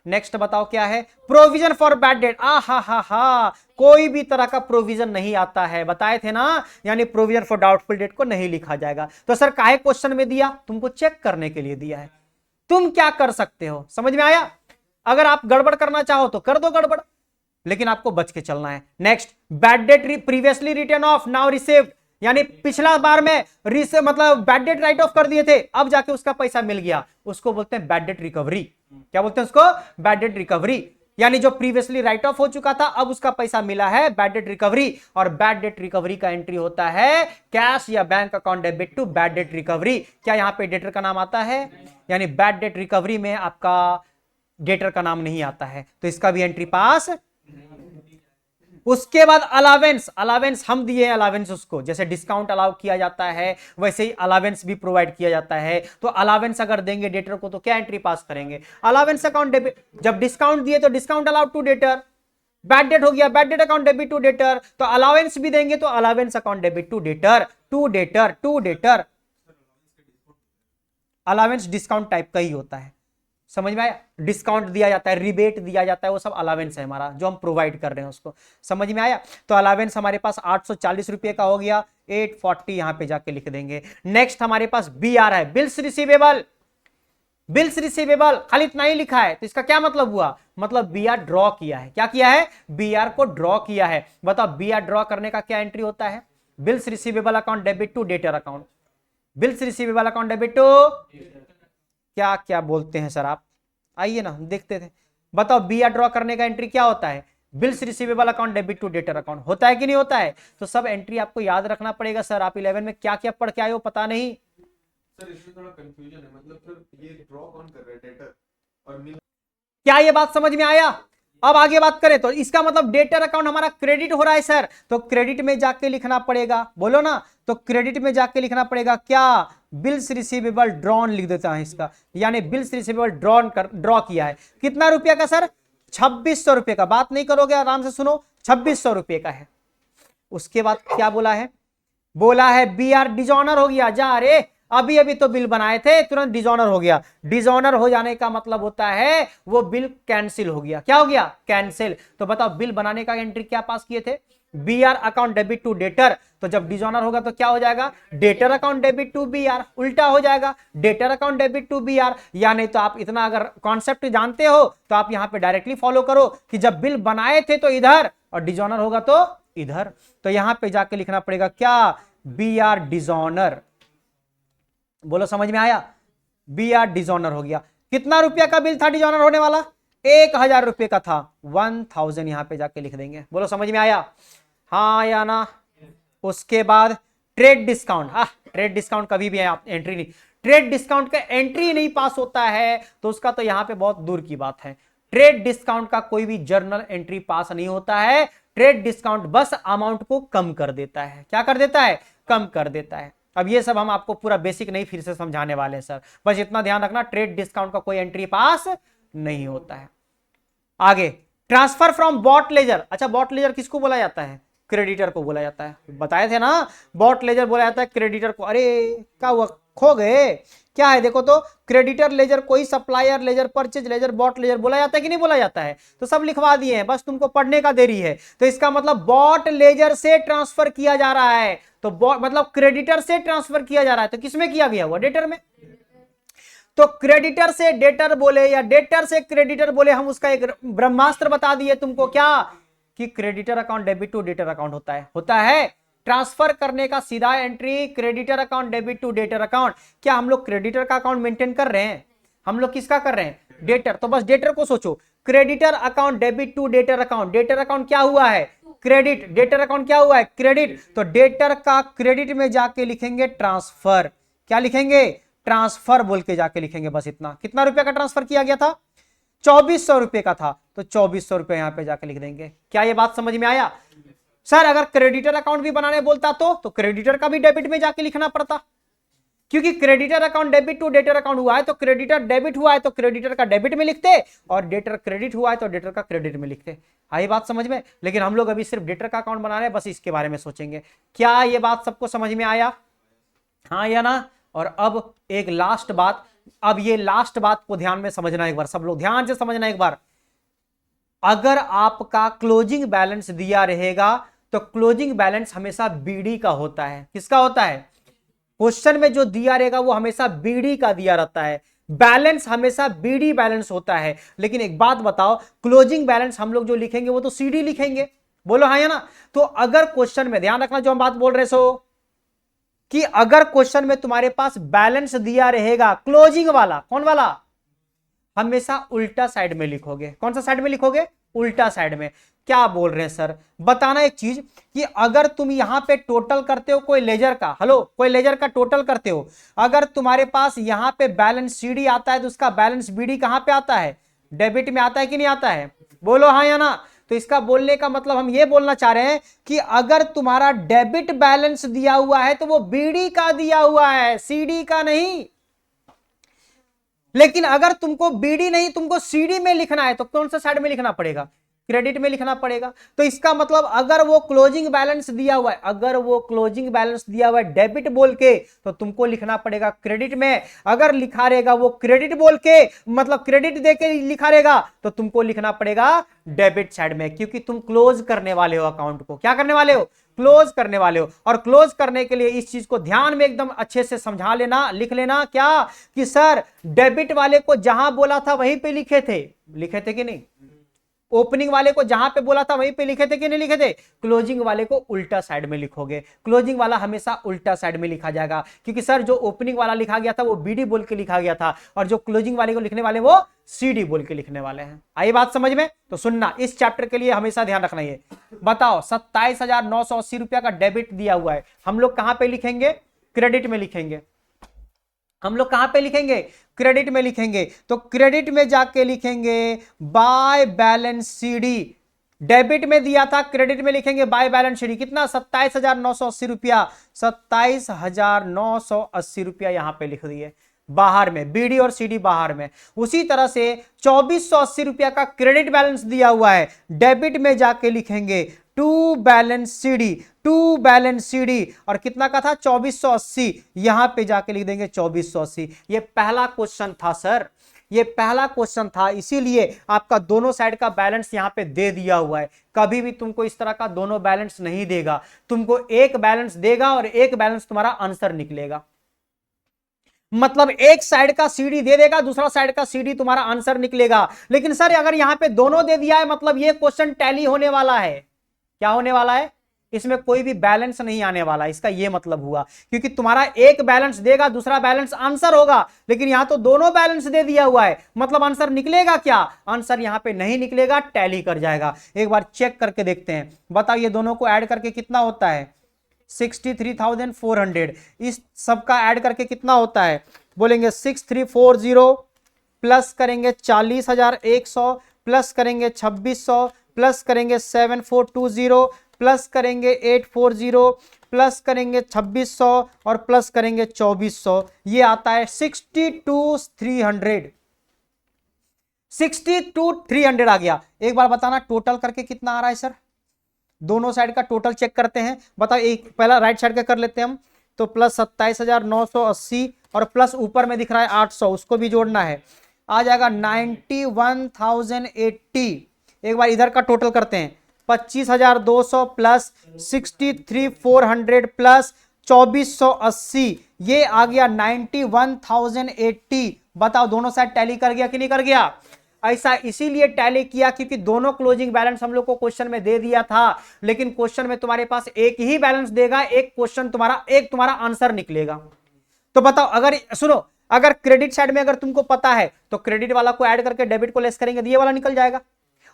नेक्स्ट बताओ क्या है? Provision for bad date. हा, कोई भी तरह का प्रोविजन नहीं आता है, बताए थे ना, यानी प्रोविजन फॉर डाउटफुल डेट को नहीं लिखा जाएगा। तो सर काहे क्वेश्चन में दिया? तुमको चेक करने के लिए दिया है, तुम क्या कर सकते हो, समझ में आया? अगर आप गड़बड़ करना चाहो तो कर दो गड़बड़, लेकिन आपको बच के चलना है। Next bad debt previously return of now received, यानी पिछला बार में मतलब बैड डेट राइट ऑफ कर दिए थे, अब जाके उसका पैसा मिल गया, उसको बोलते हैं बैड डेट रिकवरी। क्या बोलते हैं उसको? Bad debt recovery. यानी जो प्रीवियसली राइट ऑफ हो चुका था अब उसका पैसा मिला है, बैड डेट रिकवरी। और बैड डेट रिकवरी का एंट्री होता है कैश या bank account debit to bad debt recovery. क्या यहां पे डेटर का नाम आता है? यानी बैड डेट रिकवरी में आपका डेटर का नाम नहीं आता है, तो इसका भी एंट्री पास। उसके बाद अलावेंस। अलावेंस हम दिए अलावेंस उसको, जैसे डिस्काउंट अलाउ किया जाता है वैसे ही अलावेंस भी प्रोवाइड किया जाता है। तो अलावेंस अगर देंगे डेटर को तो क्या एंट्री पास करेंगे? Allowance account debit. जब डिस्काउंट दिए तो discount allowed to debtor, bad debt हो गया bad debt account debit to debtor, तो अलावेंस भी देंगे तो allowance account debit to debtor, to debtor, to debtor. Allowance discount type का ही होता है, समझ में आया? डिस्काउंट दिया जाता है, रिबेट दिया जाता है, वो सब अलावेंस है हमारा जो हम प्रोवाइड कर रहे हैं उसको, समझ में आया? तो अलावेंस हमारे पास 840 रुपए का हो गया, 840 यहां पे जाके लिख देंगे। नेक्स्ट हमारे पास BR है, बिल्स रिसीवेबल। बिल्स रिसीवेबल खाली इतना ही लिखा है, तो इसका क्या मतलब हुआ? मतलब BR ड्रॉ किया है। क्या किया है? BR को ड्रॉ किया है। बताओ BR ड्रॉ करने का क्या एंट्री होता है? Bills receivable account debit to debtor account. Bills receivable account debit to क्या क्या बोलते हैं सर आप? आइए ना देखते थे। बताओ BR ड्रॉ करने का एंट्री क्या होता है? Bills receivable account debit to debtor account. होता है कि नहीं होता है? तो सब एंट्री आपको याद रखना पड़ेगा। सर आप 11 में क्या क्या पढ़ के आए हो पता नहीं सर, इसमें थोड़ा कंफ्यूजन है, मतलब सर ये ड्रॉ कौन कर रहा है, डेटर और क्या ये बात समझ में आया? अब आगे बात करें तो इसका मतलब डेटर अकाउंट हमारा क्रेडिट हो रहा है सर, तो क्रेडिट में जाके लिखना पड़ेगा, बोलो ना, तो क्रेडिट में जाके लिखना पड़ेगा क्या? बिल्स रिसीवेबल ड्रॉन लिख देता है इसका, यानी बिल्स रिसीवेबल ड्रॉ किया है। कितना रुपया का सर? 2600 रुपए का। बात नहीं करोगे, आराम से सुनो, 2600 रुपए का है। उसके बाद क्या बोला है? बोला है BR डिजॉनर हो गया। जा रे, अभी अभी तो बिल बनाए थे तुरंत डिजॉनर हो गया। डिजॉनर हो जाने का मतलब होता है वो बिल कैंसिल हो गया। क्या हो गया? कैंसिल। तो बताओ बिल बनाने का एंट्री क्या पास किए थे? BR account debit to debtor. तो जब डिजॉनर होगा तो क्या हो जाएगा? Debtor account debit to BR, उल्टा हो जाएगा, debtor account debit to BR। यानी तो आप इतना अगर कॉन्सेप्ट जानते हो तो आप यहां पे डायरेक्टली फॉलो करो कि जब बिल बनाए थे तो इधर और डिजॉनर होगा तो इधर, तो यहां पे जाके लिखना पड़ेगा क्या? BR dishonoured. बोलो समझ में आया? BR डिजॉनर हो गया। कितना रुपया का बिल था डिजॉनर होने वाला? 1000 रुपए का था, 1000 यहां पे जाके लिख देंगे। बोलो समझ में आया? हाँ या ना? उसके बाद ट्रेड डिस्काउंट। ट्रेड डिस्काउंट कभी भी एंट्री नहीं, ट्रेड डिस्काउंट का एंट्री नहीं पास होता है तो उसका तो यहां पे बहुत दूर की बात है। ट्रेड डिस्काउंट का कोई भी जर्नल एंट्री पास नहीं होता है। ट्रेड डिस्काउंट बस अमाउंट को कम कर देता है। क्या कर देता है? कम कर देता है। अब ये सब हम आपको पूरा बेसिक नहीं फिर से समझाने वाले हैं सर, बस इतना ध्यान रखना ट्रेड डिस्काउंट का कोई एंट्री पास नहीं होता है। आगे ट्रांसफर फ्रॉम बॉट लेजर, अच्छा बॉट लेजर किसको बोला जाता है? क्रेडिटर को बोला जाता है, बताए थे ना, बॉट लेजर बोला जाता है क्रेडिटर को। अरे क्या हुआ, खो गए क्या है? देखो तो क्रेडिटर लेजर, कोई supplier ledger, purchase ledger, bought ledger बोला जाता है कि नहीं बोला जाता है? तो सब लिखवा दिए हैं, बस तुमको पढ़ने का देरी है। तो इसका मतलब बॉट लेजर से ट्रांसफर किया जा रहा है, तो मतलब क्रेडिटर से ट्रांसफर किया जा रहा है, तो किसमें किया गया हुआ? डेटर में। तो क्रेडिटर से डेटर बोले या डेटर से क्रेडिटर बोले, हम उसका एक ब्रह्मास्त्र बता दिए तुमको, क्या कि creditor account debit to debtor account होता है ट्रांसफर करने का सीधा entry, creditor account debit to debtor account. क्या हम लोग क्रेडिटर का अकाउंट मेंटेन कर रहे हैं? हम लोग किसका कर रहे हैं? डेटर। तो बस डेटर को सोचो, creditor account debit to debtor account. Debtor account क्या हुआ है? क्रेडिट। डेटर अकाउंट क्या हुआ है? क्रेडिट। तो डेटर का क्रेडिट में जाके लिखेंगे ट्रांसफर। क्या लिखेंगे? ट्रांसफर बोल के जाके लिखेंगे, बस इतना। कितना रुपया का ट्रांसफर किया गया था? 2400 रुपए का था, तो 2400 रुपए यहां पे जाके लिख देंगे। क्या ये बात समझ में आया? सर अगर क्रेडिटर अकाउंट भी बनाने बोलता तो क्रेडिटर का भी डेबिट में जाके लिखना पड़ता, क्योंकि creditor account debit to debtor account हुआ है, तो क्रेडिटर डेबिट हुआ है तो क्रेडिटर का डेबिट में लिखते, और डेटर क्रेडिट हुआ है तो डेटर का क्रेडिट में लिखते। आई बात समझ में? लेकिन हम लोग अभी सिर्फ डेटर का अकाउंट बना रहे हैं, बस इसके बारे में सोचेंगे। क्या ये बात सबको समझ में आया? हाँ या ना? और अब एक लास्ट बात, अब ये लास्ट बात को ध्यान में समझना एक बार, सब लोग ध्यान से समझना एक बार। अगर आपका क्लोजिंग बैलेंस दिया रहेगा तो क्लोजिंग बैलेंस हमेशा बीडी का होता है। किसका होता है? क्वेश्चन में जो दिया रहेगा वो हमेशा बीडी का दिया रहता है, बैलेंस हमेशा बीडी बैलेंस होता है। लेकिन एक बात बताओ, क्लोजिंग बैलेंस हम लोग जो लिखेंगे वो तो सीडी लिखेंगे, बोलो हाँ या ना? तो अगर क्वेश्चन में ध्यान रखना जो हम बात बोल रहे सो, कि अगर क्वेश्चन में तुम्हारे पास बैलेंस दिया रहेगा क्लोजिंग वाला, कौन वाला? हमेशा उल्टा साइड में लिखोगे। कौन सा साइड में लिखोगे? उल्टा साइड में। क्या बोल रहे हैं सर? बताना एक चीज, कि अगर तुम यहां पे टोटल करते हो कोई लेजर का, हेलो, कोई लेजर का टोटल करते हो, अगर तुम्हारे पास यहां पे बैलेंस सीडी आता है तो उसका बैलेंस बीडी कहां पे आता है? डेबिट में आता है कि नहीं आता है? बोलो हाँ या ना? तो इसका बोलने का मतलब हम ये बोलना चाह रहे हैं कि अगर तुम्हारा डेबिट बैलेंस दिया हुआ है तो वो बीडी का दिया हुआ है, सीडी का नहीं। लेकिन अगर तुमको बीडी नहीं, तुमको सीडी में लिखना है, तो कौन सा साइड में लिखना पड़ेगा? क्रेडिट में लिखना पड़ेगा। तो इसका मतलब अगर वो क्लोजिंग बैलेंस दिया हुआ है, अगर वो क्लोजिंग बैलेंस दिया हुआ है डेबिट बोल के, तो तुमको लिखना पड़ेगा क्रेडिट में। अगर लिखा रहेगा वो क्रेडिट बोल के, मतलब क्रेडिट दे के लिखा रहेगा, तो तुमको लिखना पड़ेगा डेबिट साइड में, क्योंकि तुम क्लोज करने वाले हो अकाउंट को। क्या करने वाले हो? क्लोज करने वाले हो। और क्लोज करने के लिए इस चीज को ध्यान में एकदम अच्छे से समझा लेना, लिख लेना, क्या कि सर डेबिट वाले को जहां बोला था वहीं पे लिखे थे कि नहीं? ओपनिंग वाले को जहां पे बोला था वहीं पे लिखे थे कि नहीं लिखे थे? क्लोजिंग वाले को उल्टा साइड में लिखोगे। क्लोजिंग वाला हमेशा उल्टा साइड में लिखा जाएगा, क्योंकि सर जो ओपनिंग वाला लिखा गया था वो बीडी बोल के लिखा गया था, और जो क्लोजिंग वाले को लिखने वाले वो सीडी बोल के लिखने वाले हैं। आई बात समझ में? तो सुनना, इस चैप्टर के लिए हमेशा ध्यान रखना। ये बताओ 27,980 रुपया का डेबिट दिया हुआ है, हम लोग कहां पे लिखेंगे? क्रेडिट में लिखेंगे। हम लोग कहां पे लिखेंगे? क्रेडिट में लिखेंगे। तो क्रेडिट में जाके लिखेंगे बाय बैलेंस सीडी। डेबिट में दिया था, क्रेडिट में लिखेंगे बाय बैलेंस सीडी। कितना? 27,980 रुपया। 27,980 रुपया यहां पे लिख दिए बाहर में, बीडी और सीडी बाहर में। उसी तरह से 2480 रुपया का क्रेडिट बैलेंस दिया हुआ है, डेबिट में जाके लिखेंगे to balance CD, to balance CD. और कितना का था? 2480, यहां पे जाके लिख देंगे 2480। ये पहला क्वेश्चन था सर, ये पहला क्वेश्चन था, इसीलिए आपका दोनों साइड का बैलेंस यहां पे दे दिया हुआ है। कभी भी तुमको इस तरह का दोनों बैलेंस नहीं देगा, तुमको एक बैलेंस देगा और एक बैलेंस तुम्हारा आंसर निकलेगा। मतलब एक साइड का सीडी दे देगा, दूसरा साइड का सीडी तुम्हारा आंसर निकलेगा। लेकिन सर अगर यहां पे दोनों दे दिया है, मतलब ये क्वेश्चन टैली होने वाला है। क्या होने वाला है? इसमें कोई भी बैलेंस नहीं आने वाला, इसका यह मतलब हुआ, क्योंकि तुम्हारा एक बैलेंस देगा, दूसरा बैलेंस आंसर होगा। लेकिन यहां तो दोनों बैलेंस दे दिया हुआ है, मतलब आंसर निकलेगा क्या? आंसर यहां पे नहीं निकलेगा, टैली कर जाएगा। एक बार चेक करके देखते हैं। बताओ ये दोनों को ऐड करके कितना होता है? 63,400। इस सबका ऐड करके कितना होता है? बोलेंगे 6340 प्लस करेंगे 40,100 प्लस करेंगे 2600 प्लस करेंगे 7420 प्लस करेंगे 840 प्लस करेंगे 2600 और प्लस करेंगे 2400। ये आता है 62,300। 60 to 300 आ गया। एक बार बताना टोटल करके कितना आ रहा है सर, दोनों साइड का टोटल चेक करते हैं। बताओ, एक पहला राइट साइड का कर लेते हैं हम, तो प्लस 27,980 और प्लस ऊपर में दिख रहा है 800, उसको भी जोड़ना है, आ जाएगा 91,080। एक बार इधर का टोटल करते हैं, 25,200 प्लस 63,400 प्लस 2,480, ये आ गया 91,080। बताओ दोनों साइड टैली कर गया कि नहीं कर गया? ऐसा इसीलिए टैली किया क्योंकि दोनों क्लोजिंग बैलेंस हम लोग को क्वेश्चन में दे दिया था, लेकिन क्वेश्चन में तुम्हारे पास एक ही बैलेंस देगा, एक क्वेश्चन तुम्हारा, एक तुम्हारा आंसर निकलेगा। तो बताओ, अगर सुनो, अगर क्रेडिट साइड में अगर तुमको पता है तो क्रेडिट वाला को ऐड करके डेबिट को लेस करेंगे तो ये वाला निकल जाएगा,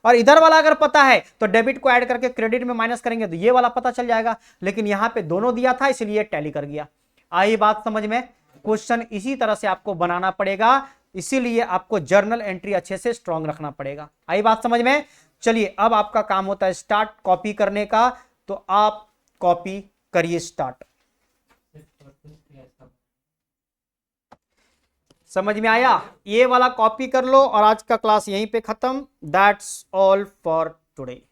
और इधर वाला अगर पता है तो डेबिट को ऐड करके क्रेडिट में माइनस करेंगे तो ये वाला पता चल जाएगा। लेकिन यहां पे दोनों दिया था इसलिए टैली कर गया। आई बात समझ में? क्वेश्चन इसी तरह से आपको बनाना पड़ेगा, इसीलिए आपको जर्नल एंट्री अच्छे से स्ट्रांग रखना पड़ेगा। आई बात समझ में? चलिए अब आपका काम होता है स्टार्ट कॉपी करने का, तो आप कॉपी करिए स्टार्ट। समझ में आया? ये वाला कॉपी कर लो और आज का क्लास यहीं पे खत्म। That's all for today.